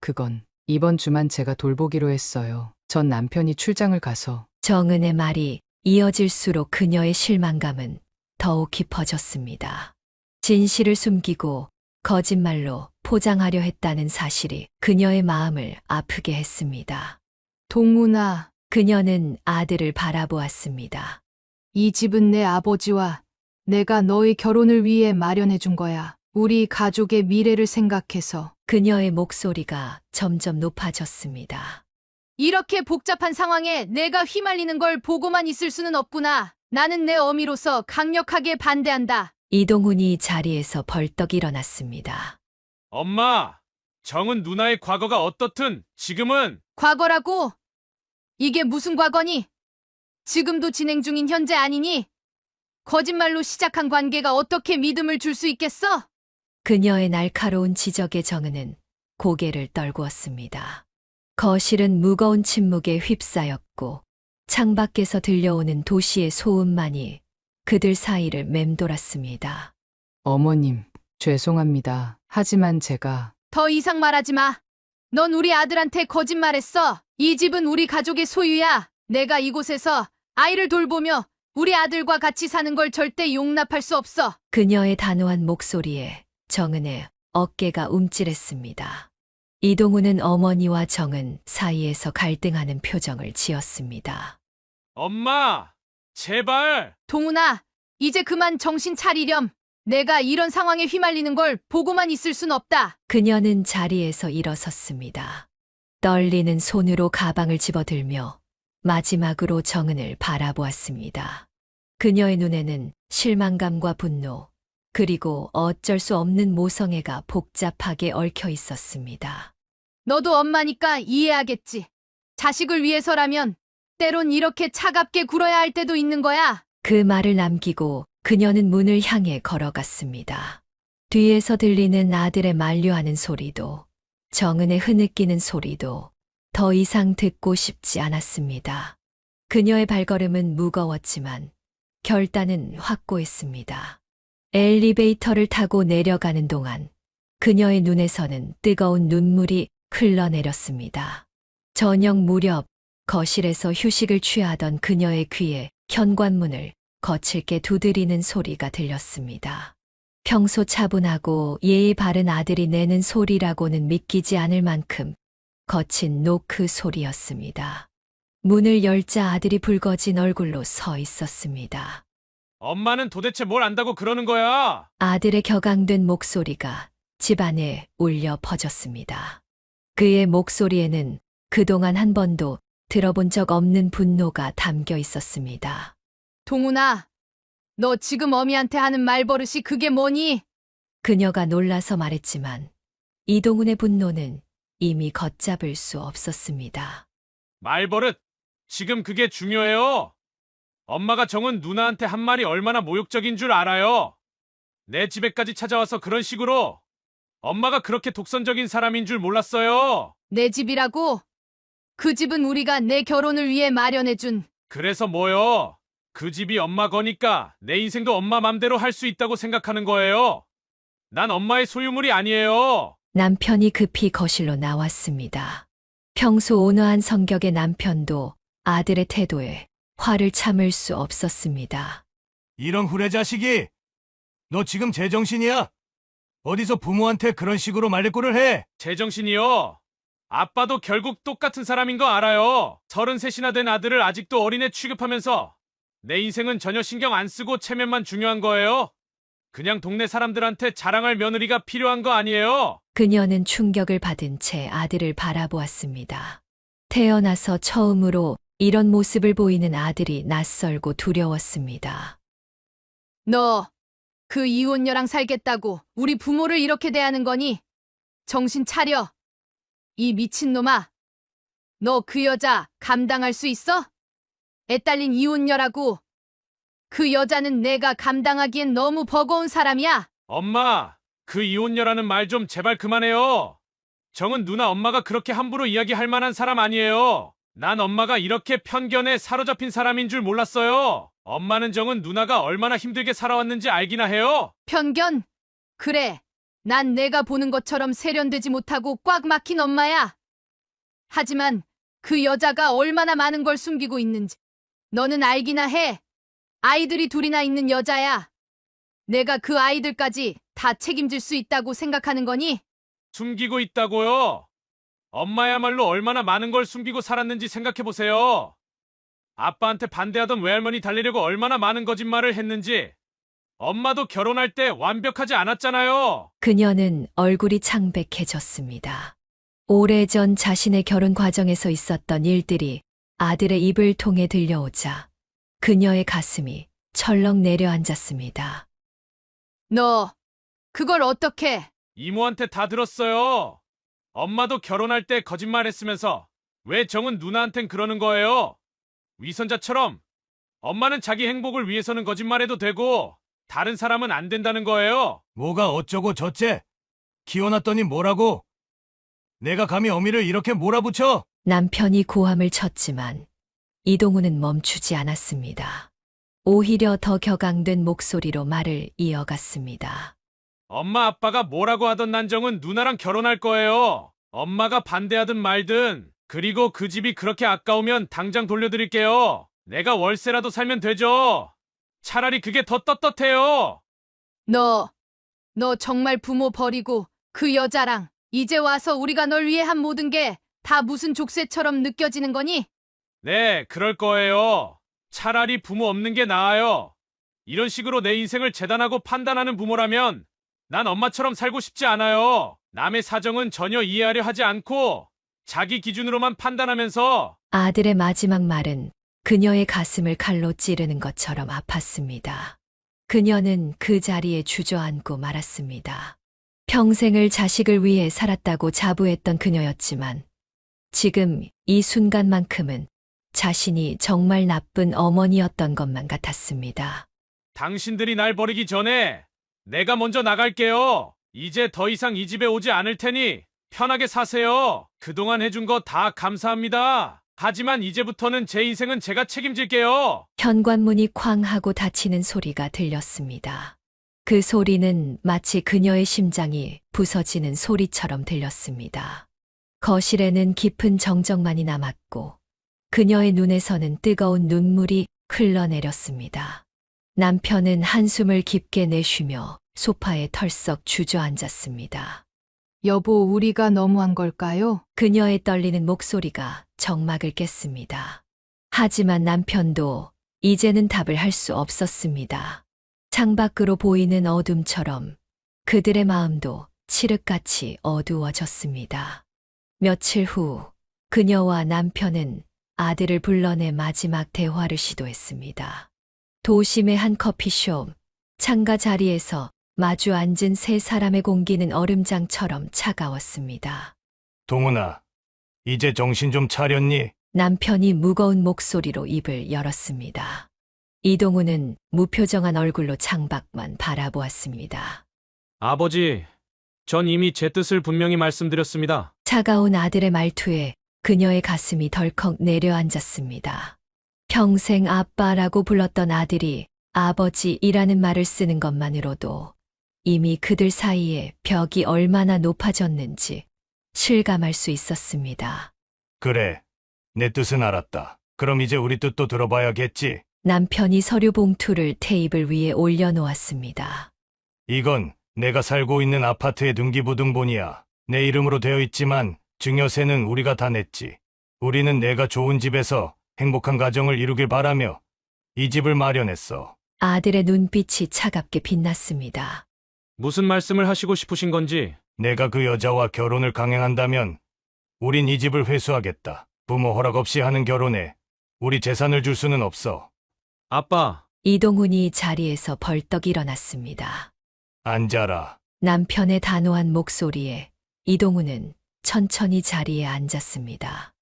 그건 이번 주만 제가 돌보기로 했어요. 전 남편이 출장을 가서 정은의 말이 이어질수록 그녀의 실망감은 더욱 깊어졌습니다. 진실을 숨기고 거짓말로 포장하려 했다는 사실이 그녀의 마음을 아프게 했습니다. 동훈아, 그녀는 아들을 바라보았습니다. 이 집은 내 아버지와 내가 너의 결혼을 위해 마련해 준 거야. 우리 가족의 미래를 생각해서. 그녀의 목소리가 점점 높아졌습니다. 이렇게 복잡한 상황에 내가 휘말리는 걸 보고만 있을 수는 없구나. 나는 내 어미로서 강력하게 반대한다. 이동훈이 자리에서 벌떡 일어났습니다. 엄마, 정은 누나의 과거가 어떻든 지금은 과거라고? 이게 무슨 과거니? 지금도 진행 중인 현재 아니니? 거짓말로 시작한 관계가 어떻게 믿음을 줄 수 있겠어? 그녀의 날카로운 지적에 정은은 고개를 떨구었습니다. 거실은 무거운 침묵에 휩싸였고 창밖에서 들려오는 도시의 소음만이 그들 사이를 맴돌았습니다. 어머님, 죄송합니다. 하지만 제가 더 이상 말하지 마. 넌 우리 아들한테 거짓말했어. 이 집은 우리 가족의 소유야. 내가 이곳에서 아이를 돌보며 우리 아들과 같이 사는 걸 절대 용납할 수 없어. 그녀의 단호한 목소리에 정은의 어깨가 움찔했습니다. 이동훈은 어머니와 정은 사이에서 갈등하는 표정을 지었습니다. 엄마, 제발. 동훈아, 이제 그만 정신 차리렴. 내가 이런 상황에 휘말리는 걸 보고만 있을 순 없다. 그녀는 자리에서 일어섰습니다. 떨리는 손으로 가방을 집어들며 마지막으로 정은을 바라보았습니다. 그녀의 눈에는 실망감과 분노, 그리고 어쩔 수 없는 모성애가 복잡하게 얽혀 있었습니다. 너도 엄마니까 이해하겠지. 자식을 위해서라면 때론 이렇게 차갑게 굴어야 할 때도 있는 거야. 그 말을 남기고 그녀는 문을 향해 걸어갔습니다. 뒤에서 들리는 아들의 만류하는 소리도 정은의 흐느끼는 소리도 더 이상 듣고 싶지 않았습니다. 그녀의 발걸음은 무거웠지만 결단은 확고했습니다. 엘리베이터를 타고 내려가는 동안 그녀의 눈에서는 뜨거운 눈물이 흘러내렸습니다. 저녁 무렵 거실에서 휴식을 취하던 그녀의 귀에 현관문을 거칠게 두드리는 소리가 들렸습니다. 평소 차분하고 예의 바른 아들이 내는 소리라고는 믿기지 않을 만큼 거친 노크 소리였습니다. 문을 열자 아들이 붉어진 얼굴로 서 있었습니다. 엄마는 도대체 뭘 안다고 그러는 거야? 아들의 격앙된 목소리가 집안에 울려 퍼졌습니다. 그의 목소리에는 그동안 한 번도 들어본 적 없는 분노가 담겨 있었습니다. 동훈아, 너 지금 어미한테 하는 말버릇이 그게 뭐니? 그녀가 놀라서 말했지만 이동훈의 분노는 이미 걷잡을 수 없었습니다. 말버릇, 지금 그게 중요해요. 엄마가 정은 누나한테 한 말이 얼마나 모욕적인 줄 알아요. 내 집에까지 찾아와서 그런 식으로. 엄마가 그렇게 독선적인 사람인 줄 몰랐어요. 내 집이라고? 그 집은 우리가 내 결혼을 위해 마련해준. 그래서 뭐요? 그 집이 엄마 거니까 내 인생도 엄마 맘대로 할 수 있다고 생각하는 거예요. 난 엄마의 소유물이 아니에요. 남편이 급히 거실로 나왔습니다. 평소 온화한 성격의 남편도 아들의 태도에 화를 참을 수 없었습니다. 이런 후레자식이! 너 지금 제정신이야? 어디서 부모한테 그런 식으로 말대꾸를 해? 제정신이요. 아빠도 결국 똑같은 사람인 거 알아요. 33이나 된 아들을 아직도 어린애 취급하면서 내 인생은 전혀 신경 안 쓰고 체면만 중요한 거예요. 그냥 동네 사람들한테 자랑할 며느리가 필요한 거 아니에요. 그녀는 충격을 받은 채 아들을 바라보았습니다. 태어나서 처음으로 이런 모습을 보이는 아들이 낯설고 두려웠습니다. 너 그 이혼녀랑 살겠다고 우리 부모를 이렇게 대하는 거니? 정신 차려. 이 미친놈아. 너 그 여자 감당할 수 있어? 애 딸린 이혼녀라고. 그 여자는 내가 감당하기엔 너무 버거운 사람이야. 엄마, 그 이혼녀라는 말 좀 제발 그만해요. 정은 누나 엄마가 그렇게 함부로 이야기할 만한 사람 아니에요. 난 엄마가 이렇게 편견에 사로잡힌 사람인 줄 몰랐어요. 엄마는 정은 누나가 얼마나 힘들게 살아왔는지 알기나 해요. 편견? 그래. 난 내가 보는 것처럼 세련되지 못하고 꽉 막힌 엄마야. 하지만 그 여자가 얼마나 많은 걸 숨기고 있는지 너는 알기나 해. 아이들이 둘이나 있는 여자야. 내가 그 아이들까지 다 책임질 수 있다고 생각하는 거니? 숨기고 있다고요? 엄마야말로 얼마나 많은 걸 숨기고 살았는지 생각해보세요. 아빠한테 반대하던 외할머니 달래려고 얼마나 많은 거짓말을 했는지. 엄마도 결혼할 때 완벽하지 않았잖아요. 그녀는 얼굴이 창백해졌습니다. 오래전 자신의 결혼 과정에서 있었던 일들이 아들의 입을 통해 들려오자 그녀의 가슴이 철렁 내려앉았습니다. 너 그걸 어떻게? 이모한테 다 들었어요. 엄마도 결혼할 때 거짓말했으면서 왜 정은 누나한텐 그러는 거예요? 위선자처럼 엄마는 자기 행복을 위해서는 거짓말해도 되고 다른 사람은 안 된다는 거예요. 뭐가 어쩌고 저째? 키워놨더니 뭐라고? 내가 감히 어미를 이렇게 몰아붙여? 남편이 고함을 쳤지만 이동우는 멈추지 않았습니다. 오히려 더 격앙된 목소리로 말을 이어갔습니다. 엄마 아빠가 뭐라고 하던 난 정은 누나랑 결혼할 거예요. 엄마가 반대하든 말든. 그리고 그 집이 그렇게 아까우면 당장 돌려드릴게요. 내가 월세라도 살면 되죠. 차라리 그게 더 떳떳해요. 너 정말 부모 버리고 그 여자랑 이제 와서 우리가 널 위해 한 모든 게 다 무슨 족쇄처럼 느껴지는 거니? 네, 그럴 거예요. 차라리 부모 없는 게 나아요. 이런 식으로 내 인생을 재단하고 판단하는 부모라면 난 엄마처럼 살고 싶지 않아요. 남의 사정은 전혀 이해하려 하지 않고 자기 기준으로만 판단하면서. 아들의 마지막 말은 그녀의 가슴을 칼로 찌르는 것처럼 아팠습니다. 그녀는 그 자리에 주저앉고 말았습니다. 평생을 자식을 위해 살았다고 자부했던 그녀였지만 지금 이 순간만큼은 자신이 정말 나쁜 어머니였던 것만 같았습니다. 당신들이 날 버리기 전에 내가 먼저 나갈게요. 이제 더 이상 이 집에 오지 않을 테니 편하게 사세요. 그동안 해준 거 다 감사합니다. 하지만 이제부터는 제 인생은 제가 책임질게요. 현관문이 쾅 하고 닫히는 소리가 들렸습니다. 그 소리는 마치 그녀의 심장이 부서지는 소리처럼 들렸습니다. 거실에는 깊은 정적만이 남았고 그녀의 눈에서는 뜨거운 눈물이 흘러내렸습니다. 남편은 한숨을 깊게 내쉬며 소파에 털썩 주저앉았습니다. 여보, 우리가 너무한 걸까요? 그녀의 떨리는 목소리가 정막을 깼습니다. 하지만 남편도 이제는 답을 할 수 없었습니다. 창밖으로 보이는 어둠처럼 그들의 마음도 칠흑같이 어두워졌습니다. 며칠 후 그녀와 남편은 아들을 불러내 마지막 대화를 시도했습니다. 도심의 한 커피숍, 창가 자리에서 마주 앉은 세 사람의 공기는 얼음장처럼 차가웠습니다. 동훈아, 이제 정신 좀 차렸니? 남편이 무거운 목소리로 입을 열었습니다. 이동우는 무표정한 얼굴로 창밖만 바라보았습니다. 아버지, 전 이미 제 뜻을 분명히 말씀드렸습니다. 차가운 아들의 말투에 그녀의 가슴이 덜컥 내려앉았습니다. 평생 아빠라고 불렀던 아들이 아버지이라는 말을 쓰는 것만으로도 이미 그들 사이에 벽이 얼마나 높아졌는지 실감할 수 있었습니다. 그래, 내 뜻은 알았다. 그럼 이제 우리 뜻도 들어봐야겠지. 남편이 서류 봉투를 테이블 위에 올려놓았습니다. 이건 내가 살고 있는 아파트의 등기부등본이야. 내 이름으로 되어 있지만 증여세는 우리가 다 냈지. 우리는 내가 좋은 집에서 행복한 가정을 이루길 바라며 이 집을 마련했어. 아들의 눈빛이 차갑게 빛났습니다. 무슨 말씀을 하시고 싶으신 건지. 내가 그 여자와 결혼을 강행한다면 우린 이 집을 회수하겠다. 부모 허락 없이 하는 결혼에 우리 재산을 줄 수는 없어. 아빠, 이동훈이 자리에서 벌떡 일어났습니다. 앉아라. 남편의 단호한 목소리에 이동훈은 천천히 자리에 앉았습니다.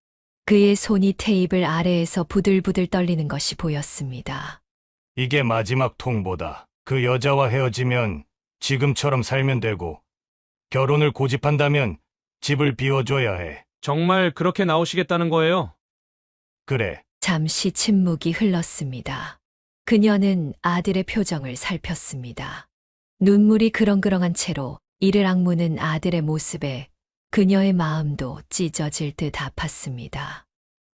그의 손이 테이블 아래에서 부들부들 떨리는 것이 보였습니다. 이게 마지막 통보다. 그 여자와 헤어지면 지금처럼 살면 되고, 결혼을 고집한다면 집을 비워줘야 해. 정말 그렇게 나오시겠다는 거예요? 그래. 잠시 침묵이 흘렀습니다. 그녀는 아들의 표정을 살폈습니다. 눈물이 그렁그렁한 채로 이를 악무는 아들의 모습에 그녀의 마음도 찢어질 듯 아팠습니다.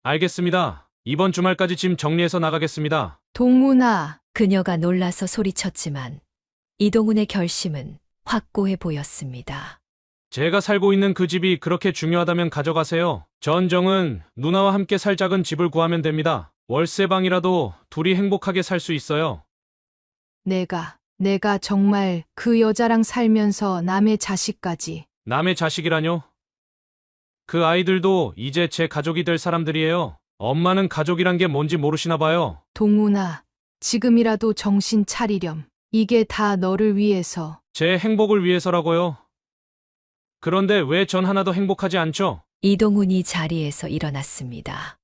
알겠습니다. 이번 주말까지 짐 정리해서 나가겠습니다. 동문아, 그녀가 놀라서 소리쳤지만 이동훈의 결심은 확고해 보였습니다. 제가 살고 있는 그 집이 그렇게 중요하다면 가져가세요. 전정은 누나와 함께 살 작은 집을 구하면 됩니다. 월세방이라도 둘이 행복하게 살 수 있어요. 내가 정말 그 여자랑 살면서 남의 자식까지. 남의 자식이라뇨? 그 아이들도 이제 제 가족이 될 사람들이에요. 엄마는 가족이란 게 뭔지 모르시나 봐요. 동문아, 지금이라도 정신 차리렴. 이게 다 너를 위해서. 제 행복을 위해서라고요. 그런데 왜 전 하나도 행복하지 않죠? 이동훈이 자리에서 일어났습니다.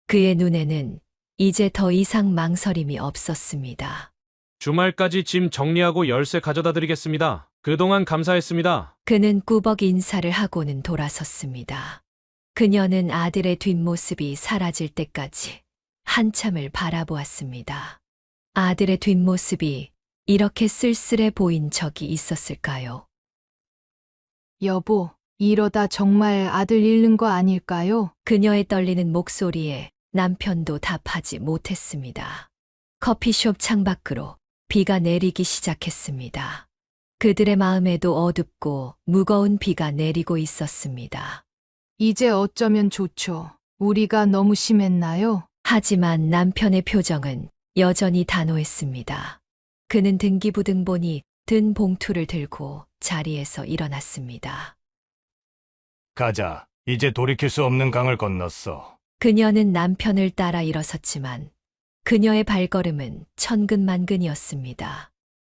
그의 눈에는 이제 더 이상 망설임이 없었습니다. 주말까지 짐 정리하고 열쇠 가져다 드리겠습니다. 그동안 감사했습니다. 그는 꾸벅 인사를 하고는 돌아섰습니다. 그녀는 아들의 뒷모습이 사라질 때까지 한참을 바라보았습니다. 아들의 뒷모습이 이렇게 쓸쓸해 보인 적이 있었을까요? 여보, 이러다 정말 아들 잃는 거 아닐까요? 그녀의 떨리는 목소리에 남편도 답하지 못했습니다. 커피숍 창밖으로 비가 내리기 시작했습니다. 그들의 마음에도 어둡고 무거운 비가 내리고 있었습니다. 이제 어쩌면 좋죠. 우리가 너무 심했나요? 하지만 남편의 표정은 여전히 단호했습니다. 그는 등기부등본이 든 봉투를 들고 자리에서 일어났습니다. 가자. 이제 돌이킬 수 없는 강을 건넜어. 그녀는 남편을 따라 일어섰지만 그녀의 발걸음은 천근만근이었습니다.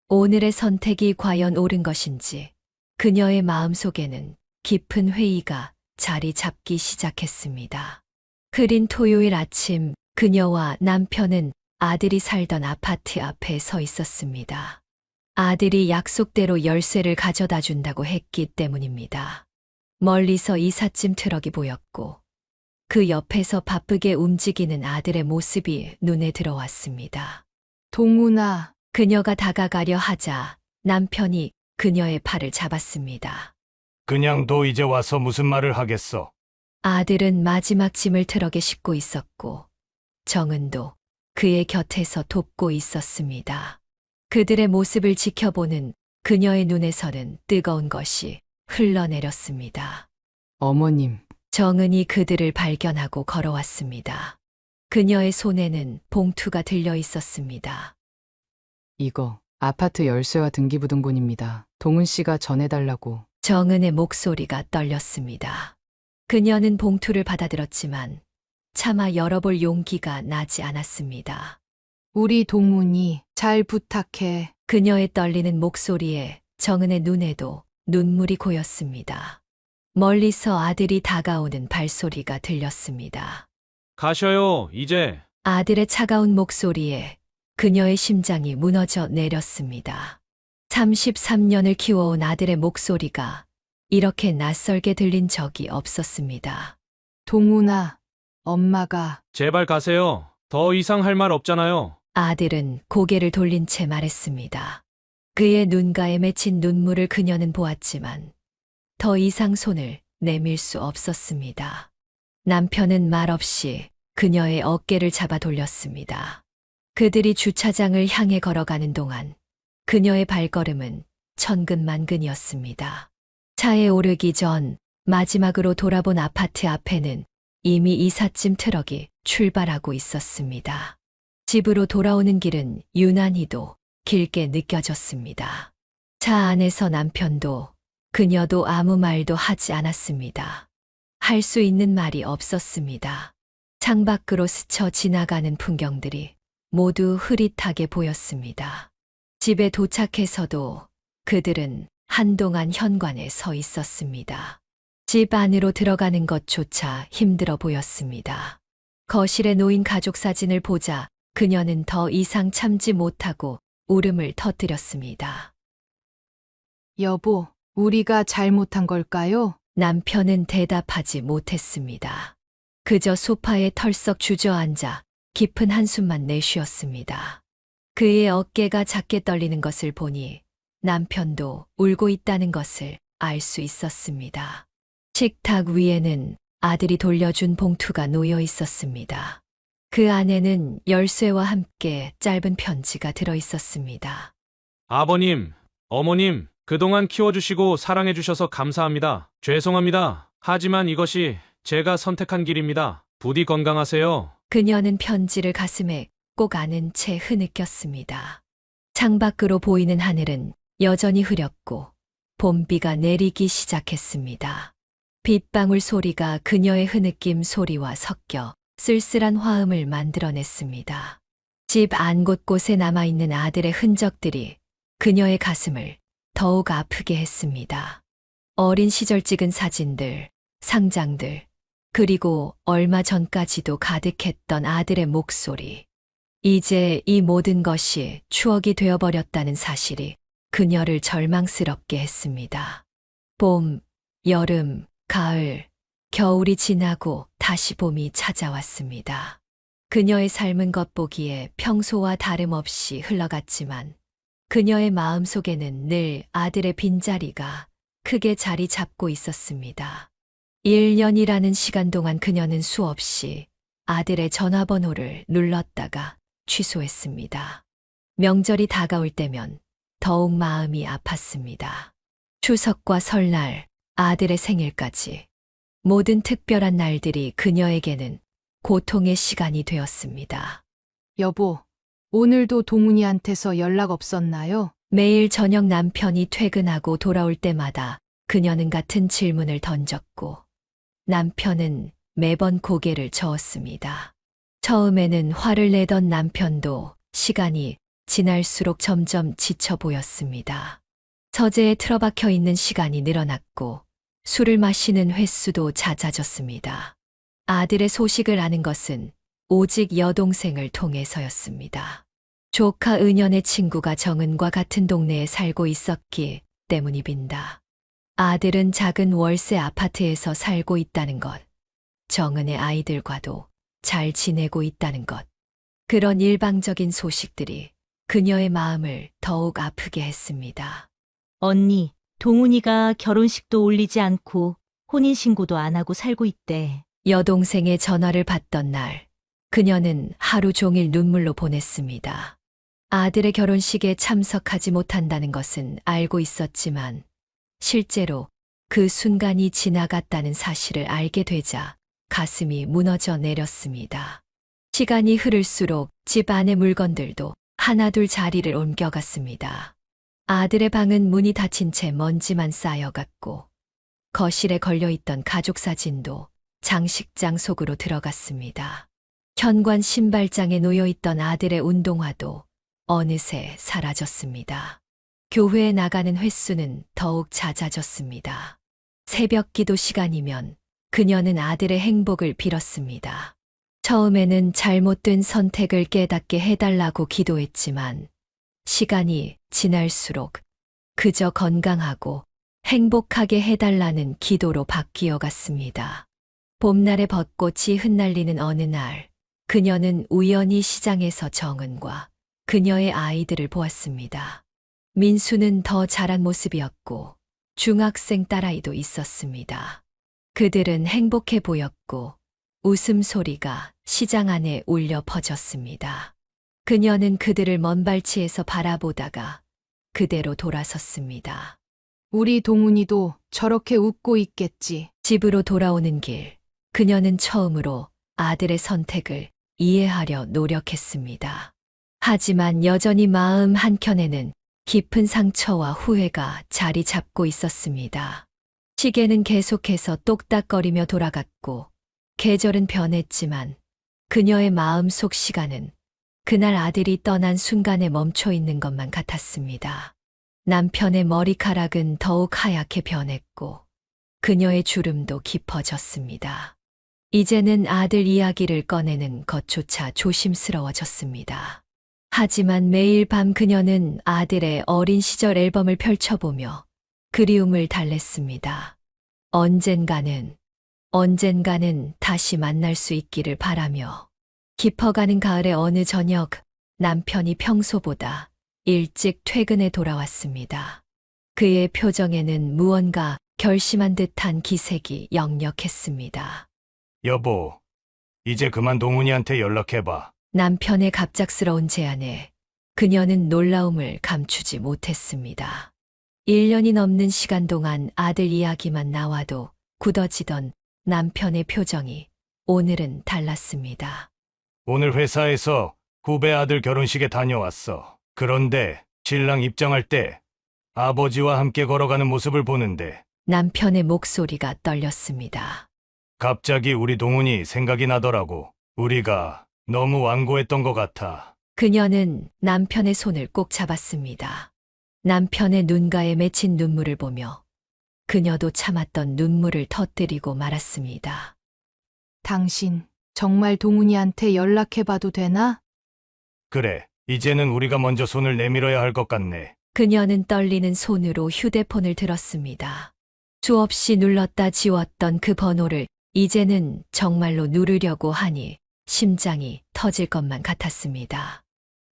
오늘의 선택이 과연 옳은 것인지 그녀의 마음속에는 깊은 회의가 자리 잡기 시작했습니다. 흐린 토요일 아침 그녀와 남편은 아들이 살던 아파트 앞에 서 있었습니다. 아들이 약속대로 열쇠를 가져다 준다고 했기 때문입니다. 멀리서 이삿짐 트럭이 보였고 그 옆에서 바쁘게 움직이는 아들의 모습이 눈에 들어왔습니다. 동문아, 그녀가 다가가려 하자 남편이 그녀의 팔을 잡았습니다. 그냥 너 이제 와서 무슨 말을 하겠어. 아들은 마지막 짐을 트럭에 싣고 있었고 정은도 그의 곁에서 돕고 있었습니다. 그들의 모습을 지켜보는 그녀의 눈에서는 뜨거운 것이 흘러내렸습니다. 어머님, 정은이 그들을 발견하고 걸어왔습니다. 그녀의 손에는 봉투가 들려 있었습니다. 이거 아파트 열쇠와 등기부등본입니다. 동은 씨가 전해달라고. 정은의 목소리가 떨렸습니다. 그녀는 봉투를 받아들었지만 차마 열어볼 용기가 나지 않았습니다. 우리 동문이 잘 부탁해. 그녀의 떨리는 목소리에 정은의 눈에도 눈물이 고였습니다. 멀리서 아들이 다가오는 발소리가 들렸습니다. 가셔요, 이제. 아들의 차가운 목소리에 그녀의 심장이 무너져 내렸습니다. 33년을 키워온 아들의 목소리가 이렇게 낯설게 들린 적이 없었습니다. 동문아, 엄마가. 제발 가세요. 더 이상 할 말 없잖아요. 아들은 고개를 돌린 채 말했습니다. 그의 눈가에 맺힌 눈물을 그녀는 보았지만 더 이상 손을 내밀 수 없었습니다. 남편은 말없이 그녀의 어깨를 잡아 돌렸습니다. 그들이 주차장을 향해 걸어가는 동안 그녀의 발걸음은 천근만근이었습니다. 차에 오르기 전 마지막으로 돌아본 아파트 앞에는 이미 이삿짐 트럭이 출발하고 있었습니다. 집으로 돌아오는 길은 유난히도 길게 느껴졌습니다. 차 안에서 남편도 그녀도 아무 말도 하지 않았습니다. 할 수 있는 말이 없었습니다. 창밖으로 스쳐 지나가는 풍경들이 모두 흐릿하게 보였습니다. 집에 도착해서도 그들은 한동안 현관에 서 있었습니다. 집 안으로 들어가는 것조차 힘들어 보였습니다. 거실에 놓인 가족 사진을 보자 그녀는 더 이상 참지 못하고 울음을 터뜨렸습니다. 여보, 우리가 잘못한 걸까요? 남편은 대답하지 못했습니다. 그저 소파에 털썩 주저앉아 깊은 한숨만 내쉬었습니다. 그의 어깨가 작게 떨리는 것을 보니 남편도 울고 있다는 것을 알 수 있었습니다. 식탁 위에는 아들이 돌려준 봉투가 놓여 있었습니다. 그 안에는 열쇠와 함께 짧은 편지가 들어 있었습니다. 아버님, 어머님, 그동안 키워주시고 사랑해주셔서 감사합니다. 죄송합니다. 하지만 이것이 제가 선택한 길입니다. 부디 건강하세요. 그녀는 편지를 가슴에 꼭 안은 채 흐느꼈습니다. 창밖으로 보이는 하늘은 여전히 흐렸고 봄비가 내리기 시작했습니다. 빗방울 소리가 그녀의 흐느낌 소리와 섞여 쓸쓸한 화음을 만들어냈습니다. 집 안 곳곳에 남아있는 아들의 흔적들이 그녀의 가슴을 더욱 아프게 했습니다. 어린 시절 찍은 사진들, 상장들, 그리고 얼마 전까지도 가득했던 아들의 목소리. 이제 이 모든 것이 추억이 되어버렸다는 사실이 그녀를 절망스럽게 했습니다. 봄, 여름, 가을, 겨울이 지나고 다시 봄이 찾아왔습니다. 그녀의 삶은 겉보기에 평소와 다름없이 흘러갔지만 그녀의 마음속에는 늘 아들의 빈자리가 크게 자리 잡고 있었습니다. 1년이라는 시간 동안 그녀는 수없이 아들의 전화번호를 눌렀다가 취소했습니다. 명절이 다가올 때면 더욱 마음이 아팠습니다. 추석과 설날, 아들의 생일까지 모든 특별한 날들이 그녀에게는 고통의 시간이 되었습니다. 여보, 오늘도 동훈이한테서 연락 없었나요? 매일 저녁 남편이 퇴근하고 돌아올 때마다 그녀는 같은 질문을 던졌고 남편은 매번 고개를 저었습니다. 처음에는 화를 내던 남편도 시간이 지날수록 점점 지쳐 보였습니다. 서재에 틀어박혀 있는 시간이 늘어났고 술을 마시는 횟수도 잦아졌습니다. 아들의 소식을 아는 것은 오직 여동생을 통해서였습니다. 조카 은연의 친구가 정은과 같은 동네에 살고 있었기 때문입니다. 아들은 작은 월세 아파트에서 살고 있다는 것, 정은의 아이들과도 잘 지내고 있다는 것. 그런 일방적인 소식들이 그녀의 마음을 더욱 아프게 했습니다. 언니, 동훈이가 결혼식도 올리지 않고 혼인신고도 안 하고 살고 있대. 여동생의 전화를 받던 날, 그녀는 하루 종일 눈물로 보냈습니다. 아들의 결혼식에 참석하지 못한다는 것은 알고 있었지만, 실제로 그 순간이 지나갔다는 사실을 알게 되자 가슴이 무너져 내렸습니다. 시간이 흐를수록 집 안의 물건들도 하나둘 자리를 옮겨갔습니다. 아들의 방은 문이 닫힌 채 먼지만 쌓여갔고, 거실에 걸려있던 가족 사진도 장식장 속으로 들어갔습니다. 현관 신발장에 놓여있던 아들의 운동화도 어느새 사라졌습니다. 교회에 나가는 횟수는 더욱 잦아졌습니다. 새벽 기도 시간이면 그녀는 아들의 행복을 빌었습니다. 처음에는 잘못된 선택을 깨닫게 해달라고 기도했지만 시간이 지날수록 그저 건강하고 행복하게 해달라는 기도로 바뀌어 갔습니다. 봄날의 벚꽃이 흩날리는 어느 날, 그녀는 우연히 시장에서 정은과 그녀의 아이들을 보았습니다. 민수는 더 자란 모습이었고 중학생 딸아이도 있었습니다. 그들은 행복해 보였고 웃음소리가 시장 안에 울려 퍼졌습니다. 그녀는 그들을 먼 발치에서 바라보다가 그대로 돌아섰습니다. 우리 동훈이도 저렇게 웃고 있겠지. 집으로 돌아오는 길, 그녀는 처음으로 아들의 선택을 이해하려 노력했습니다. 하지만 여전히 마음 한켠에는 깊은 상처와 후회가 자리 잡고 있었습니다. 시계는 계속해서 똑딱거리며 돌아갔고, 계절은 변했지만 그녀의 마음 속 시간은 그날 아들이 떠난 순간에 멈춰 있는 것만 같았습니다. 남편의 머리카락은 더욱 하얗게 변했고 그녀의 주름도 깊어졌습니다. 이제는 아들 이야기를 꺼내는 것조차 조심스러워졌습니다. 하지만 매일 밤 그녀는 아들의 어린 시절 앨범을 펼쳐보며 그리움을 달랬습니다. 언젠가는 다시 만날 수 있기를 바라며. 깊어가는 가을의 어느 저녁, 남편이 평소보다 일찍 퇴근해 돌아왔습니다. 그의 표정에는 무언가 결심한 듯한 기색이 역력했습니다. 여보, 이제 그만 동훈이한테 연락해봐. 남편의 갑작스러운 제안에 그녀는 놀라움을 감추지 못했습니다. 1년이 넘는 시간 동안 아들 이야기만 나와도 굳어지던 남편의 표정이 오늘은 달랐습니다. 오늘 회사에서 후배 아들 결혼식에 다녀왔어. 그런데 신랑 입장할 때 아버지와 함께 걸어가는 모습을 보는데 남편의 목소리가 떨렸습니다. 갑자기 우리 동훈이 생각이 나더라고. 우리가 너무 완고했던 것 같아. 그녀는 남편의 손을 꼭 잡았습니다. 남편의 눈가에 맺힌 눈물을 보며 그녀도 참았던 눈물을 터뜨리고 말았습니다. 당신 정말 동훈이한테 연락해봐도 되나? 그래, 이제는 우리가 먼저 손을 내밀어야 할 것 같네. 그녀는 떨리는 손으로 휴대폰을 들었습니다. 수없이 눌렀다 지웠던 그 번호를 이제는 정말로 누르려고 하니 심장이 터질 것만 같았습니다.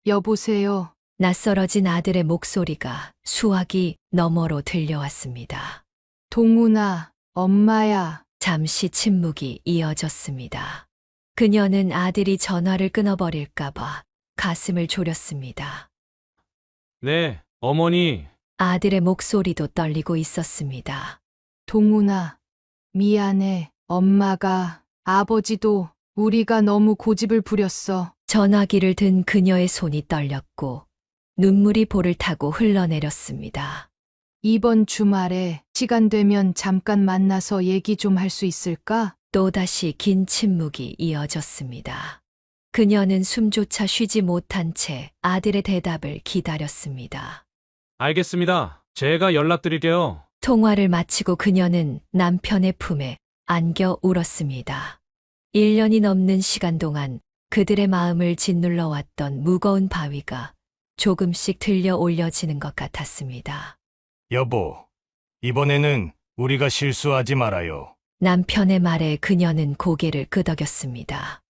여보세요. 낯설어진 아들의 목소리가 수화기 너머로 들려왔습니다. 동훈아, 엄마야. 잠시 침묵이 이어졌습니다. 그녀는 아들이 전화를 끊어버릴까봐 가슴을 졸였습니다. 네, 어머니. 아들의 목소리도 떨리고 있었습니다. 동훈아, 미안해. 엄마가, 아버지도 우리가 너무 고집을 부렸어. 전화기를 든 그녀의 손이 떨렸고 눈물이 볼을 타고 흘러내렸습니다. 이번 주말에 시간 되면 잠깐 만나서 얘기 좀 할 수 있을까? 또다시 긴 침묵이 이어졌습니다. 그녀는 숨조차 쉬지 못한 채 아들의 대답을 기다렸습니다. 알겠습니다. 제가 연락드릴게요. 통화를 마치고 그녀는 남편의 품에 안겨 울었습니다. 1년이 넘는 시간 동안 그들의 마음을 짓눌러 왔던 무거운 바위가 조금씩 들려 올려지는 것 같았습니다. 여보, 이번에는 우리가 실수하지 말아요. 남편의 말에 그녀는 고개를 끄덕였습니다.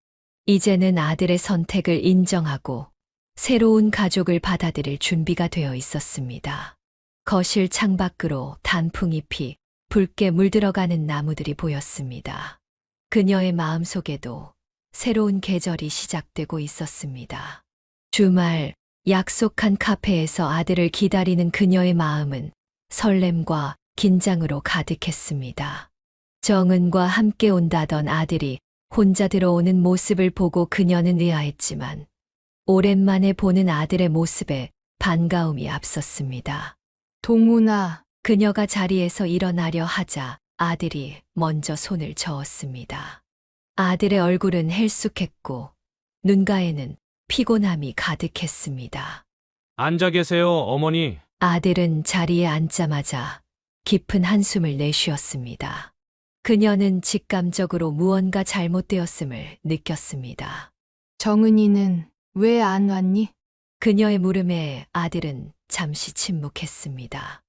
이제는 아들의 선택을 인정하고 새로운 가족을 받아들일 준비가 되어 있었습니다. 거실 창밖으로 단풍잎이 붉게 물들어가는 나무들이 보였습니다. 그녀의 마음속에도 새로운 계절이 시작되고 있었습니다. 주말 약속한 카페에서 아들을 기다리는 그녀의 마음은 설렘과 긴장으로 가득했습니다. 정은과 함께 온다던 아들이 혼자 들어오는 모습을 보고 그녀는 의아했지만 오랜만에 보는 아들의 모습에 반가움이 앞섰습니다. 동훈아, 그녀가 자리에서 일어나려 하자 아들이 먼저 손을 저었습니다. 아들의 얼굴은 헬쑥했고 눈가에는 피곤함이 가득했습니다. 앉아 계세요, 어머니. 아들은 자리에 앉자마자 깊은 한숨을 내쉬었습니다. 그녀는 직감적으로 무언가 잘못되었음을 느꼈습니다. 정은이는 왜 안 왔니? 그녀의 물음에 아들은 잠시 침묵했습니다.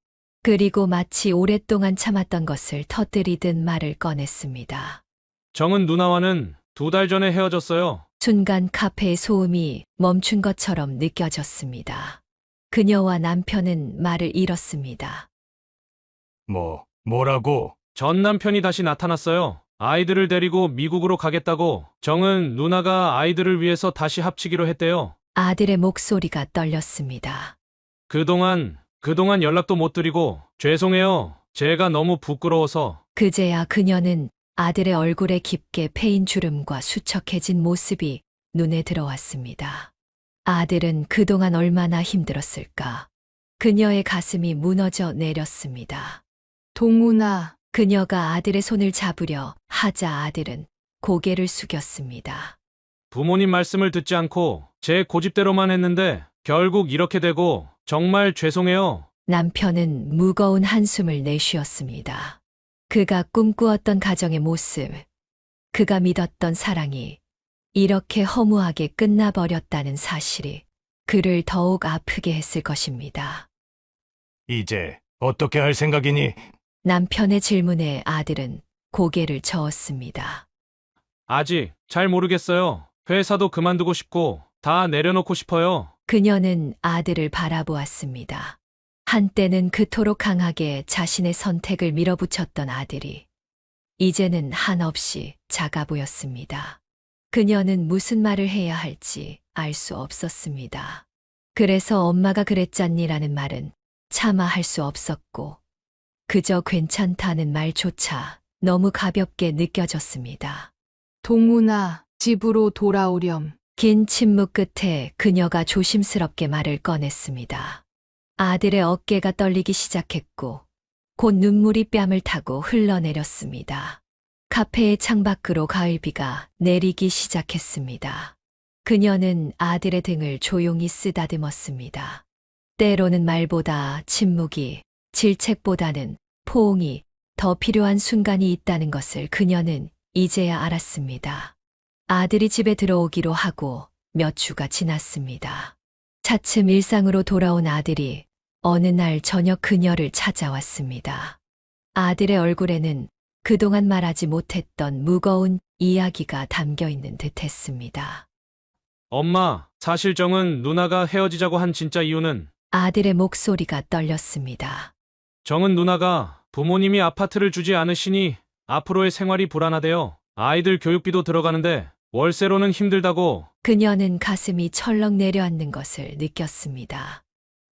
그리고 마치 오랫동안 참았던 것을 터뜨리듯 말을 꺼냈습니다. 정은 누나와는 2달 전에 헤어졌어요. 순간 카페의 소음이 멈춘 것처럼 느껴졌습니다. 그녀와 남편은 말을 잃었습니다. 뭐라고? 전 남편이 다시 나타났어요. 아이들을 데리고 미국으로 가겠다고. 정은 누나가 아이들을 위해서 다시 합치기로 했대요. 아들의 목소리가 떨렸습니다. 그동안 연락도 못 드리고 죄송해요. 제가 너무 부끄러워서. 그제야 그녀는 아들의 얼굴에 깊게 패인 주름과 수척해진 모습이 눈에 들어왔습니다. 아들은 그동안 얼마나 힘들었을까. 그녀의 가슴이 무너져 내렸습니다. 동훈아, 그녀가 아들의 손을 잡으려 하자 아들은 고개를 숙였습니다. 부모님 말씀을 듣지 않고 제 고집대로만 했는데 결국 이렇게 되고 정말 죄송해요. 남편은 무거운 한숨을 내쉬었습니다. 그가 꿈꾸었던 가정의 모습, 그가 믿었던 사랑이 이렇게 허무하게 끝나버렸다는 사실이 그를 더욱 아프게 했을 것입니다. 이제 어떻게 할 생각이니? 남편의 질문에 아들은 고개를 저었습니다. 아직 잘 모르겠어요. 회사도 그만두고 싶고 다 내려놓고 싶어요. 그녀는 아들을 바라보았습니다. 한때는 그토록 강하게 자신의 선택을 밀어붙였던 아들이 이제는 한없이 작아 보였습니다. 그녀는 무슨 말을 해야 할지 알 수 없었습니다. 그래서 엄마가 그랬잖니라는 말은 차마 할 수 없었고 그저 괜찮다는 말조차 너무 가볍게 느껴졌습니다. 동훈아, 집으로 돌아오렴. 긴 침묵 끝에 그녀가 조심스럽게 말을 꺼냈습니다. 아들의 어깨가 떨리기 시작했고 곧 눈물이 뺨을 타고 흘러내렸습니다. 카페의 창밖으로 가을비가 내리기 시작했습니다. 그녀는 아들의 등을 조용히 쓰다듬었습니다. 때로는 말보다 침묵이, 질책보다는 포옹이 더 필요한 순간이 있다는 것을 그녀는 이제야 알았습니다. 아들이 집에 들어오기로 하고 몇 주가 지났습니다. 차츰 일상으로 돌아온 아들이 어느 날 저녁 그녀를 찾아왔습니다. 아들의 얼굴에는 그동안 말하지 못했던 무거운 이야기가 담겨 있는 듯 했습니다. 엄마, 사실 정은 누나가 헤어지자고 한 진짜 이유는 아들의 목소리가 떨렸습니다. 정은 누나가 부모님이 아파트를 주지 않으시니 앞으로의 생활이 불안하대요. 아이들 교육비도 들어가는데 월세로는 힘들다고. 그녀는 가슴이 철렁 내려앉는 것을 느꼈습니다.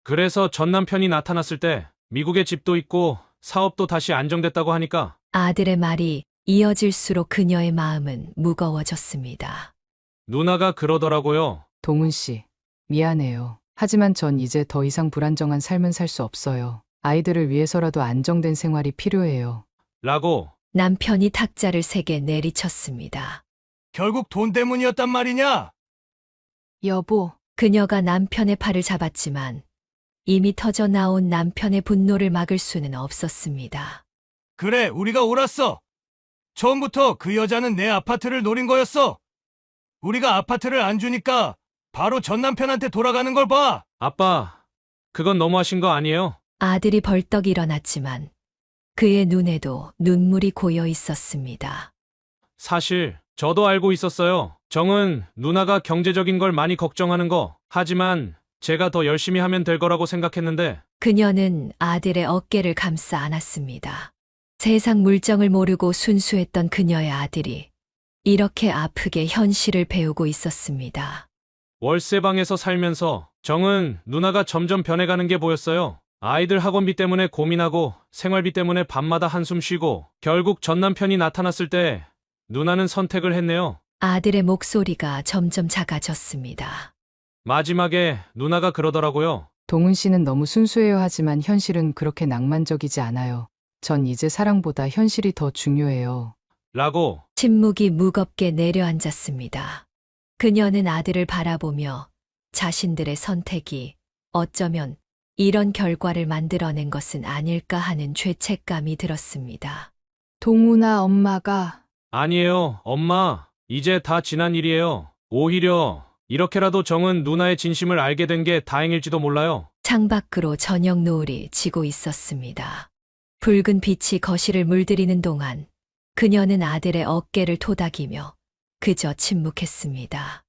그래서 전 남편이 나타났을 때 미국에 집도 있고 사업도 다시 안정됐다고 하니까 아들의 말이 이어질수록 그녀의 마음은 무거워졌습니다. 누나가 그러더라고요. 동훈 씨, 미안해요. 하지만 전 이제 더 이상 불안정한 삶은 살 수 없어요. 아이들을 위해서라도 안정된 생활이 필요해요. 라고. 남편이 탁자를 세게 내리쳤습니다. 결국 돈 때문이었단 말이냐? 여보, 그녀가 남편의 팔을 잡았지만 이미 터져 나온 남편의 분노를 막을 수는 없었습니다. 그래, 우리가 옳았어. 처음부터 그 여자는 내 아파트를 노린 거였어. 우리가 아파트를 안 주니까 바로 전 남편한테 돌아가는 걸 봐. 아빠, 그건 너무하신 거 아니에요? 아들이 벌떡 일어났지만 그의 눈에도 눈물이 고여 있었습니다. 사실 저도 알고 있었어요. 정은 누나가 경제적인 걸 많이 걱정하는 거. 하지만 제가 더 열심히 하면 될 거라고 생각했는데 그녀는 아들의 어깨를 감싸 안았습니다. 세상 물정을 모르고 순수했던 그녀의 아들이 이렇게 아프게 현실을 배우고 있었습니다. 월세방에서 살면서 정은 누나가 점점 변해가는 게 보였어요. 아이들 학원비 때문에 고민하고 생활비 때문에 밤마다 한숨 쉬고 결국 전 남편이 나타났을 때 누나는 선택을 했네요. 아들의 목소리가 점점 작아졌습니다. 마지막에 누나가 그러더라고요. 동훈 씨는 너무 순수해요. 하지만 현실은 그렇게 낭만적이지 않아요. 전 이제 사랑보다 현실이 더 중요해요. 라고. 침묵이 무겁게 내려앉았습니다. 그녀는 아들을 바라보며 자신들의 선택이 어쩌면 이런 결과를 만들어낸 것은 아닐까 하는 죄책감이 들었습니다. 동훈아, 엄마가 아니에요, 엄마. 이제 다 지난 일이에요. 오히려 이렇게라도 정은 누나의 진심을 알게 된 게 다행일지도 몰라요. 창밖으로 저녁 노을이 지고 있었습니다. 붉은 빛이 거실을 물들이는 동안 그녀는 아들의 어깨를 토닥이며 그저 침묵했습니다.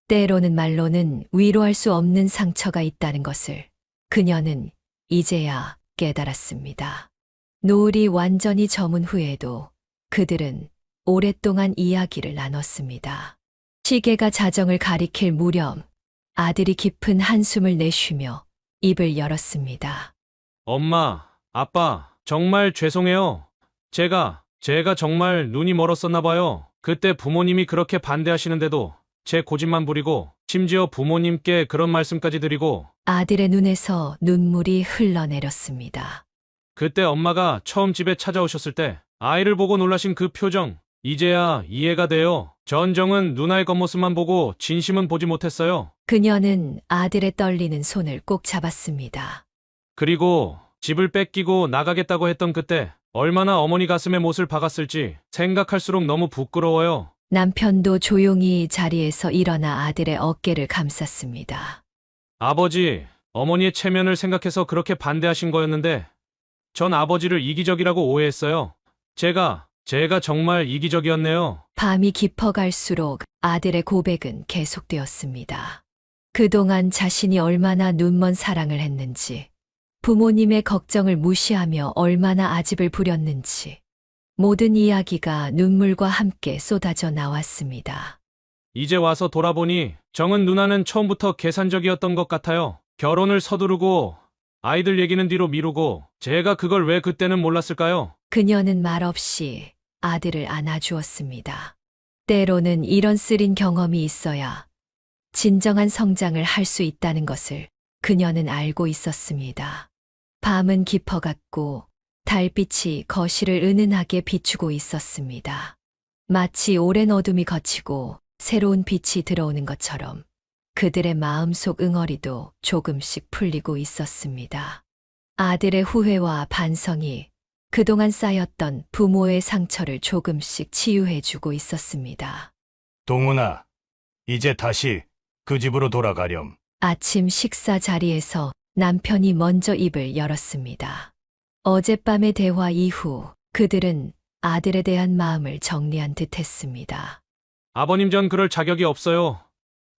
때로는 말로는 위로할 수 없는 상처가 있다는 것을 그녀는 이제야 깨달았습니다. 노을이 완전히 저문 후에도 그들은 오랫동안 이야기를 나눴습니다. 시계가 자정을 가리킬 무렵 아들이 깊은 한숨을 내쉬며 입을 열었습니다. 엄마, 아빠, 정말 죄송해요. 제가 정말 눈이 멀었었나 봐요. 그때 부모님이 그렇게 반대하시는데도 제 고집만 부리고 심지어 부모님께 그런 말씀까지 드리고 아들의 눈에서 눈물이 흘러내렸습니다. 그때 엄마가 처음 집에 찾아오셨을 때 아이를 보고 놀라신 그 표정 이제야 이해가 돼요. 전정은 누나의 겉모습만 보고 진심은 보지 못했어요. 그녀는 아들의 떨리는 손을 꼭 잡았습니다. 그리고 집을 뺏기고 나가겠다고 했던 그때 얼마나 어머니 가슴에 못을 박았을지 생각할수록 너무 부끄러워요. 남편도 조용히 자리에서 일어나 아들의 어깨를 감쌌습니다. 아버지, 어머니의 체면을 생각해서 그렇게 반대하신 거였는데 전 아버지를 이기적이라고 오해했어요. 제가 정말 이기적이었네요. 밤이 깊어갈수록 아들의 고백은 계속되었습니다. 그동안 자신이 얼마나 눈먼 사랑을 했는지, 부모님의 걱정을 무시하며 얼마나 아집을 부렸는지, 모든 이야기가 눈물과 함께 쏟아져 나왔습니다. 이제 와서 돌아보니 정은 누나는 처음부터 계산적이었던 것 같아요. 결혼을 서두르고 아이들 얘기는 뒤로 미루고 제가 그걸 왜 그때는 몰랐을까요? 그녀는 말없이 아들을 안아주었습니다. 때로는 이런 쓰린 경험이 있어야 진정한 성장을 할 수 있다는 것을 그녀는 알고 있었습니다. 밤은 깊어갔고 달빛이 거실을 은은하게 비추고 있었습니다. 마치 오랜 어둠이 걷히고 새로운 빛이 들어오는 것처럼 그들의 마음속 응어리도 조금씩 풀리고 있었습니다. 아들의 후회와 반성이 그동안 쌓였던 부모의 상처를 조금씩 치유해주고 있었습니다. 동훈아, 이제 다시 그 집으로 돌아가렴. 아침 식사 자리에서 남편이 먼저 입을 열었습니다. 어젯밤의 대화 이후 그들은 아들에 대한 마음을 정리한 듯 했습니다. 아버님 전 그럴 자격이 없어요.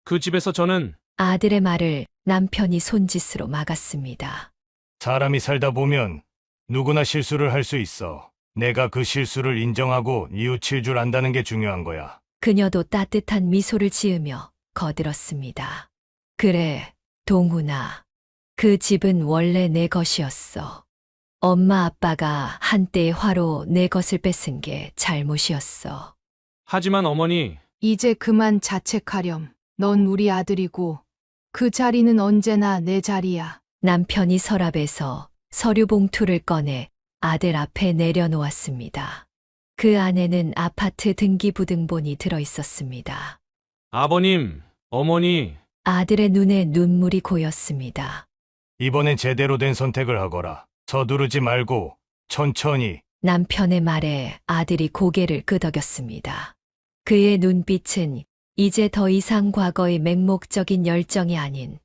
그 집에서 저는 아들의 말을 남편이 손짓으로 막았습니다. 사람이 살다 보면 누구나 실수를 할 수 있어. 내가 그 실수를 인정하고 뉘우칠 줄 안다는 게 중요한 거야. 그녀도 따뜻한 미소를 지으며 거들었습니다. 그래, 동훈아. 그 집은 원래 내 것이었어. 엄마 아빠가 한때의 화로 내 것을 뺏은 게 잘못이었어. 하지만 어머니, 이제 그만 자책하렴. 넌 우리 아들이고 그 자리는 언제나 내 자리야. 남편이 서랍에서 서류 봉투를 꺼내 아들 앞에 내려놓았습니다. 그 안에는 아파트 등기부등본이 들어 있었습니다. 아버님, 어머니, 아들의 눈에 눈물이 고였습니다. 이번엔 제대로 된 선택을 하거라. 서두르지 말고 천천히. 남편의 말에 아들이 고개를 끄덕였습니다. 그의 눈빛은 이제 더 이상 과거의 맹목적인 열정이 아닌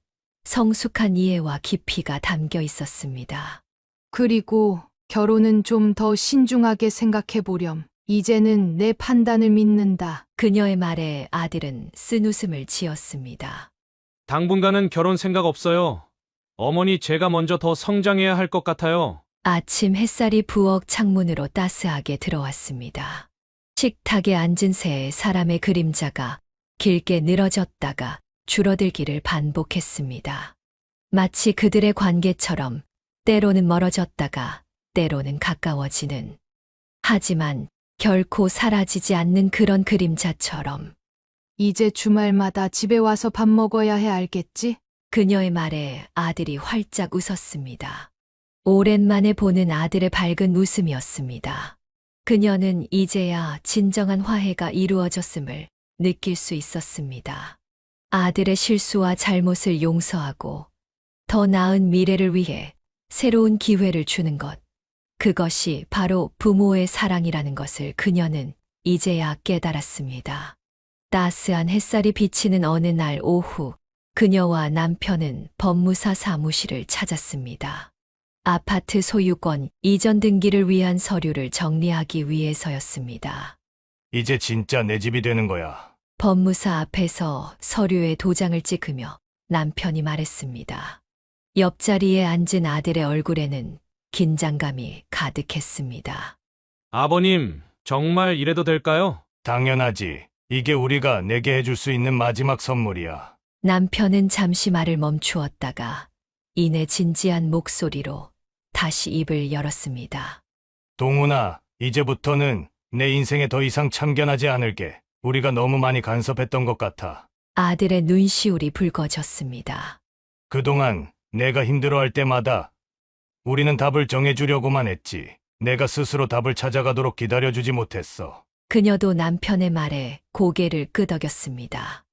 성숙한 이해와 깊이가 담겨 있었습니다. 그리고 결혼은 좀 더 신중하게 생각해 보렴. 이제는 내 판단을 믿는다. 그녀의 말에 아들은 쓴웃음을 지었습니다. 당분간은 결혼 생각 없어요. 어머니 제가 먼저 더 성장해야 할 것 같아요. 아침 햇살이 부엌 창문으로 따스하게 들어왔습니다. 식탁에 앉은 새 사람의 그림자가 길게 늘어졌다가 줄어들기를 반복했습니다. 마치 그들의 관계처럼 때로는 멀어졌다가 때로는 가까워지는, 하지만 결코 사라지지 않는 그런 그림자처럼. 이제 주말마다 집에 와서 밥 먹어야 해, 알겠지? 그녀의 말에 아들이 활짝 웃었습니다. 오랜만에 보는 아들의 밝은 웃음이었습니다. 그녀는 이제야 진정한 화해가 이루어졌음을 느낄 수 있었습니다. 아들의 실수와 잘못을 용서하고 더 나은 미래를 위해 새로운 기회를 주는 것, 그것이 바로 부모의 사랑이라는 것을 그녀는 이제야 깨달았습니다. 따스한 햇살이 비치는 어느 날 오후, 그녀와 남편은 법무사 사무실을 찾았습니다. 아파트 소유권 이전 등기를 위한 서류를 정리하기 위해서였습니다. 이제 진짜 내 집이 되는 거야. 법무사 앞에서 서류에 도장을 찍으며 남편이 말했습니다. 옆자리에 앉은 아들의 얼굴에는 긴장감이 가득했습니다. 아버님, 정말 이래도 될까요? 당연하지. 이게 우리가 내게 해줄 수 있는 마지막 선물이야. 남편은 잠시 말을 멈추었다가 이내 진지한 목소리로 다시 입을 열었습니다. 동훈아, 이제부터는 내 인생에 더 이상 참견하지 않을게. 우리가 너무 많이 간섭했던 것 같아. 아들의 눈시울이 붉어졌습니다. 그동안 내가 힘들어할 때마다 우리는 답을 정해주려고만 했지. 내가 스스로 답을 찾아가도록 기다려주지 못했어. 그녀도 남편의 말에 고개를 끄덕였습니다.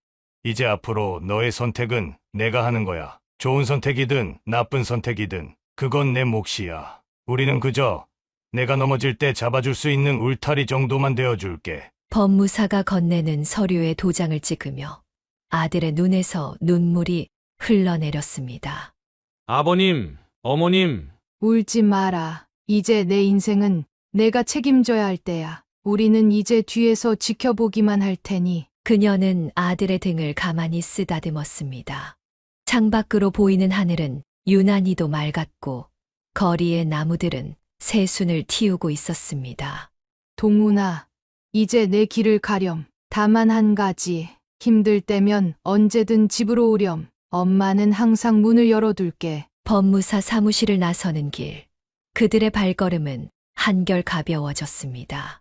이제 앞으로 너의 선택은 내가 하는 거야. 좋은 선택이든 나쁜 선택이든 그건 내 몫이야. 우리는 그저 내가 넘어질 때 잡아줄 수 있는 울타리 정도만 되어줄게. 법무사가 건네는 서류에 도장을 찍으며 아들의 눈에서 눈물이 흘러내렸습니다. 아버님, 어머님, 울지 마라. 이제 내 인생은 내가 책임져야 할 때야. 우리는 이제 뒤에서 지켜보기만 할 테니. 그녀는 아들의 등을 가만히 쓰다듬었습니다. 창밖으로 보이는 하늘은 유난히도 맑았고 거리의 나무들은 새순을 틔우고 있었습니다. 동훈아, 이제 내 길을 가렴. 다만 한 가지, 힘들 때면 언제든 집으로 오렴. 엄마는 항상 문을 열어둘게. 법무사 사무실을 나서는 길. 그들의 발걸음은 한결 가벼워졌습니다.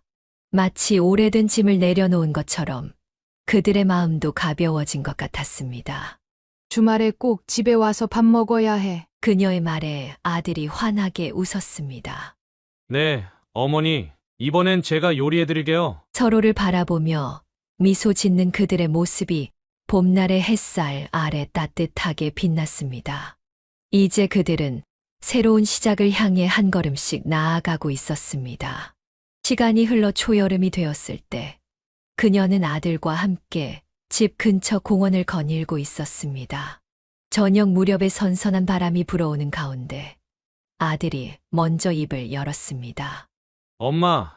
마치 오래된 짐을 내려놓은 것처럼 그들의 마음도 가벼워진 것 같았습니다. 주말에 꼭 집에 와서 밥 먹어야 해. 그녀의 말에 아들이 환하게 웃었습니다. 네, 어머니, 이번엔 제가 요리해드릴게요. 서로를 바라보며 미소 짓는 그들의 모습이 봄날의 햇살 아래 따뜻하게 빛났습니다. 이제 그들은 새로운 시작을 향해 한 걸음씩 나아가고 있었습니다. 시간이 흘러 초여름이 되었을 때 그녀는 아들과 함께 집 근처 공원을 거닐고 있었습니다. 저녁 무렵에 선선한 바람이 불어오는 가운데 아들이 먼저 입을 열었습니다. 엄마,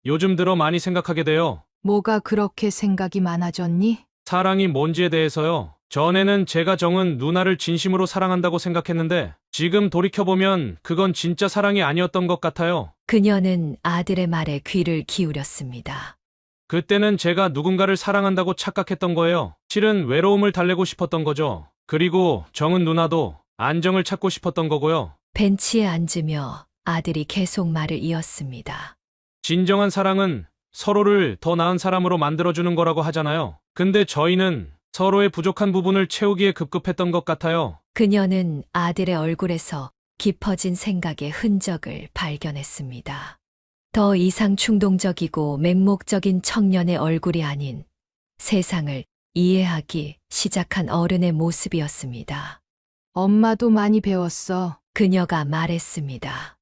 요즘 들어 많이 생각하게 돼요. 뭐가 그렇게 생각이 많아졌니? 사랑이 뭔지에 대해서요. 전에는 제가 정은 누나를 진심으로 사랑한다고 생각했는데 지금 돌이켜보면 그건 진짜 사랑이 아니었던 것 같아요. 그녀는 아들의 말에 귀를 기울였습니다. 그때는 제가 누군가를 사랑한다고 착각했던 거예요. 실은 외로움을 달래고 싶었던 거죠. 그리고 정은 누나도 안정을 찾고 싶었던 거고요. 벤치에 앉으며 아들이 계속 말을 이었습니다. 진정한 사랑은 서로를 더 나은 사람으로 만들어주는 거라고 하잖아요. 근데 저희는 서로의 부족한 부분을 채우기에 급급했던 것 같아요. 그녀는 아들의 얼굴에서 깊어진 생각의 흔적을 발견했습니다. 더 이상 충동적이고 맹목적인 청년의 얼굴이 아닌 세상을 이해하기 시작한 어른의 모습이었습니다. 엄마도 많이 배웠어. 그녀가 말했습니다.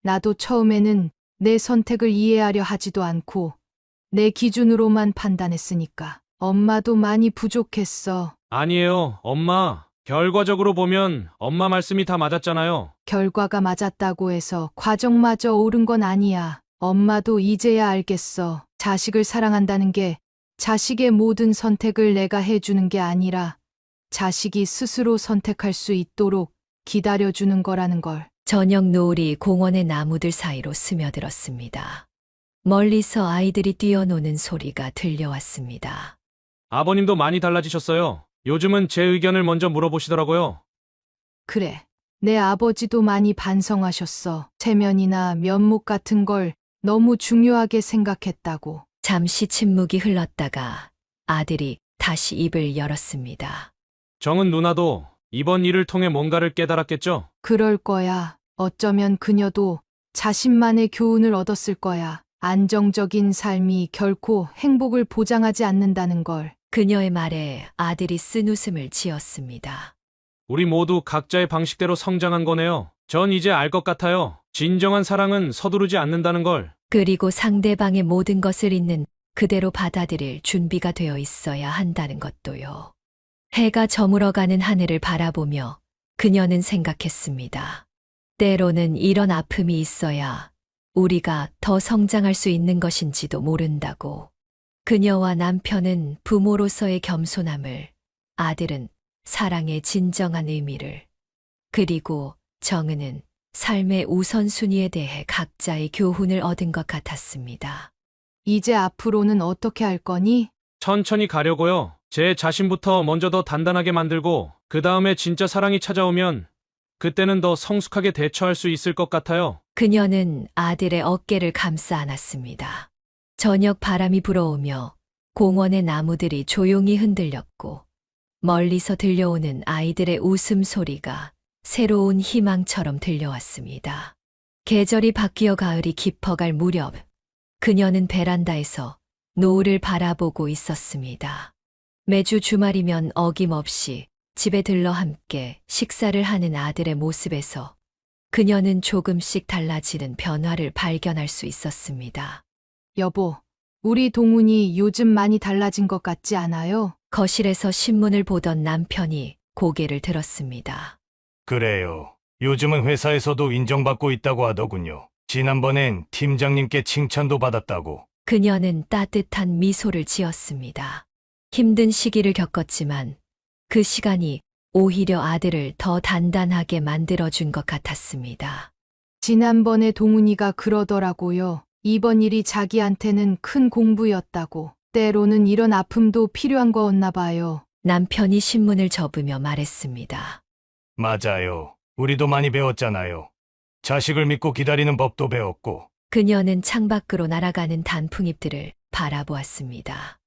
나도 처음에는 내 선택을 이해하려 하지도 않고 내 기준으로만 판단했으니까. 엄마도 많이 부족했어. 아니에요, 엄마. 결과적으로 보면 엄마 말씀이 다 맞았잖아요. 결과가 맞았다고 해서 과정마저 옳은 건 아니야. 엄마도 이제야 알겠어. 자식을 사랑한다는 게 자식의 모든 선택을 내가 해주는 게 아니라 자식이 스스로 선택할 수 있도록 기다려주는 거라는 걸. 저녁 노을이 공원의 나무들 사이로 스며들었습니다. 멀리서 아이들이 뛰어노는 소리가 들려왔습니다. 아버님도 많이 달라지셨어요. 요즘은 제 의견을 먼저 물어보시더라고요. 그래. 내 아버지도 많이 반성하셨어. 체면이나 면목 같은 걸 너무 중요하게 생각했다고. 잠시 침묵이 흘렀다가 아들이 다시 입을 열었습니다. 정은 누나도 이번 일을 통해 뭔가를 깨달았겠죠? 그럴 거야. 어쩌면 그녀도 자신만의 교훈을 얻었을 거야. 안정적인 삶이 결코 행복을 보장하지 않는다는 걸. 그녀의 말에 아들이 쓴웃음을 지었습니다. 우리 모두 각자의 방식대로 성장한 거네요. 전 이제 알 것 같아요. 진정한 사랑은 서두르지 않는다는 걸. 그리고 상대방의 모든 것을 있는 그대로 받아들일 준비가 되어 있어야 한다는 것도요. 해가 저물어가는 하늘을 바라보며 그녀는 생각했습니다. 때로는 이런 아픔이 있어야 우리가 더 성장할 수 있는 것인지도 모른다고. 그녀와 남편은 부모로서의 겸손함을, 아들은 사랑의 진정한 의미를, 그리고 정은은 삶의 우선순위에 대해 각자의 교훈을 얻은 것 같았습니다. 이제 앞으로는 어떻게 할 거니? 천천히 가려고요. 제 자신부터 먼저 더 단단하게 만들고 그 다음에 진짜 사랑이 찾아오면 그때는 더 성숙하게 대처할 수 있을 것 같아요. 그녀는 아들의 어깨를 감싸 안았습니다. 저녁 바람이 불어오며 공원의 나무들이 조용히 흔들렸고 멀리서 들려오는 아이들의 웃음소리가 새로운 희망처럼 들려왔습니다. 계절이 바뀌어 가을이 깊어갈 무렵 그녀는 베란다에서 노을을 바라보고 있었습니다. 매주 주말이면 어김없이 집에 들러 함께 식사를 하는 아들의 모습에서 그녀는 조금씩 달라지는 변화를 발견할 수 있었습니다. 여보, 우리 동훈이 요즘 많이 달라진 것 같지 않아요? 거실에서 신문을 보던 남편이 고개를 들었습니다. 그래요. 요즘은 회사에서도 인정받고 있다고 하더군요. 지난번엔 팀장님께 칭찬도 받았다고. 그녀는 따뜻한 미소를 지었습니다. 힘든 시기를 겪었지만 그 시간이 오히려 아들을 더 단단하게 만들어준 것 같았습니다. 지난번에 동훈이가 그러더라고요. 이번 일이 자기한테는 큰 공부였다고. 때로는 이런 아픔도 필요한 거였나 봐요. 남편이 신문을 접으며 말했습니다. 맞아요. 우리도 많이 배웠잖아요. 자식을 믿고 기다리는 법도 배웠고. 그녀는 창밖으로 날아가는 단풍잎들을 바라보았습니다.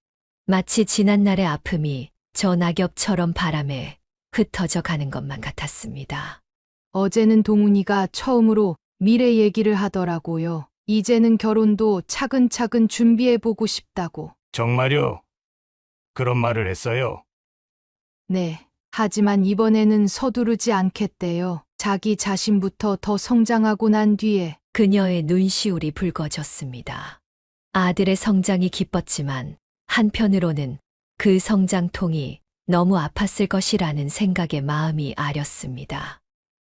마치 지난날의 아픔이 저 낙엽처럼 바람에 흩어져 가는 것만 같았습니다. 어제는 동훈이가 처음으로 미래 얘기를 하더라고요. 이제는 결혼도 차근차근 준비해보고 싶다고. 정말요? 그런 말을 했어요? 네. 하지만 이번에는 서두르지 않겠대요. 자기 자신부터 더 성장하고 난 뒤에. 그녀의 눈시울이 붉어졌습니다. 아들의 성장이 기뻤지만 한편으로는 그 성장통이 너무 아팠을 것이라는 생각에 마음이 아렸습니다.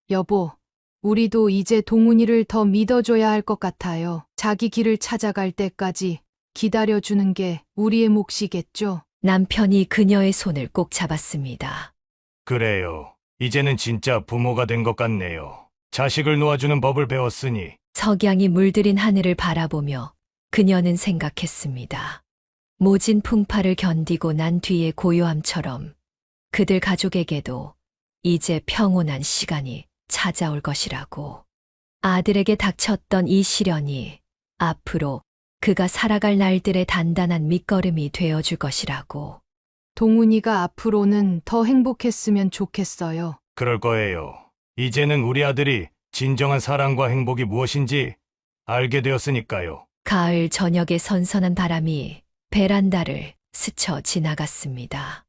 여보, 우리도 이제 동훈이를 더 믿어줘야 할 것 같아요. 자기 길을 찾아갈 때까지 기다려주는 게 우리의 몫이겠죠? 남편이 그녀의 손을 꼭 잡았습니다. 그래요. 이제는 진짜 부모가 된 것 같네요. 자식을 놓아주는 법을 배웠으니. 석양이 물들인 하늘을 바라보며 그녀는 생각했습니다. 모진 풍파를 견디고 난 뒤의 고요함처럼 그들 가족에게도 이제 평온한 시간이 찾아올 것이라고. 아들에게 닥쳤던 이 시련이 앞으로 그가 살아갈 날들의 단단한 밑거름이 되어줄 것이라고. 동훈이가 앞으로는 더 행복했으면 좋겠어요. 그럴 거예요. 이제는 우리 아들이 진정한 사랑과 행복이 무엇인지 알게 되었으니까요. 가을 저녁의 선선한 바람이 베란다를 스쳐 지나갔습니다.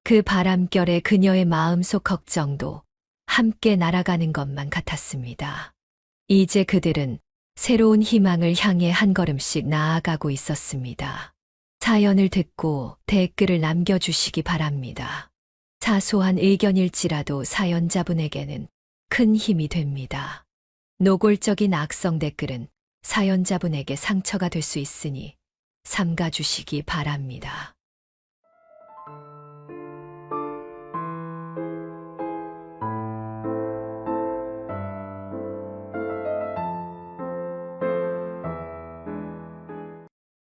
그 바람결에 그녀의 마음속 걱정도 함께 날아가는 것만 같았습니다. 이제 그들은 새로운 희망을 향해 한 걸음씩 나아가고 있었습니다. 사연을 듣고 댓글을 남겨주시기 바랍니다. 사소한 의견일지라도 사연자분에게는 큰 힘이 됩니다. 노골적인 악성 댓글은 사연자분에게 상처가 될 수 있으니 삼가주시기 바랍니다.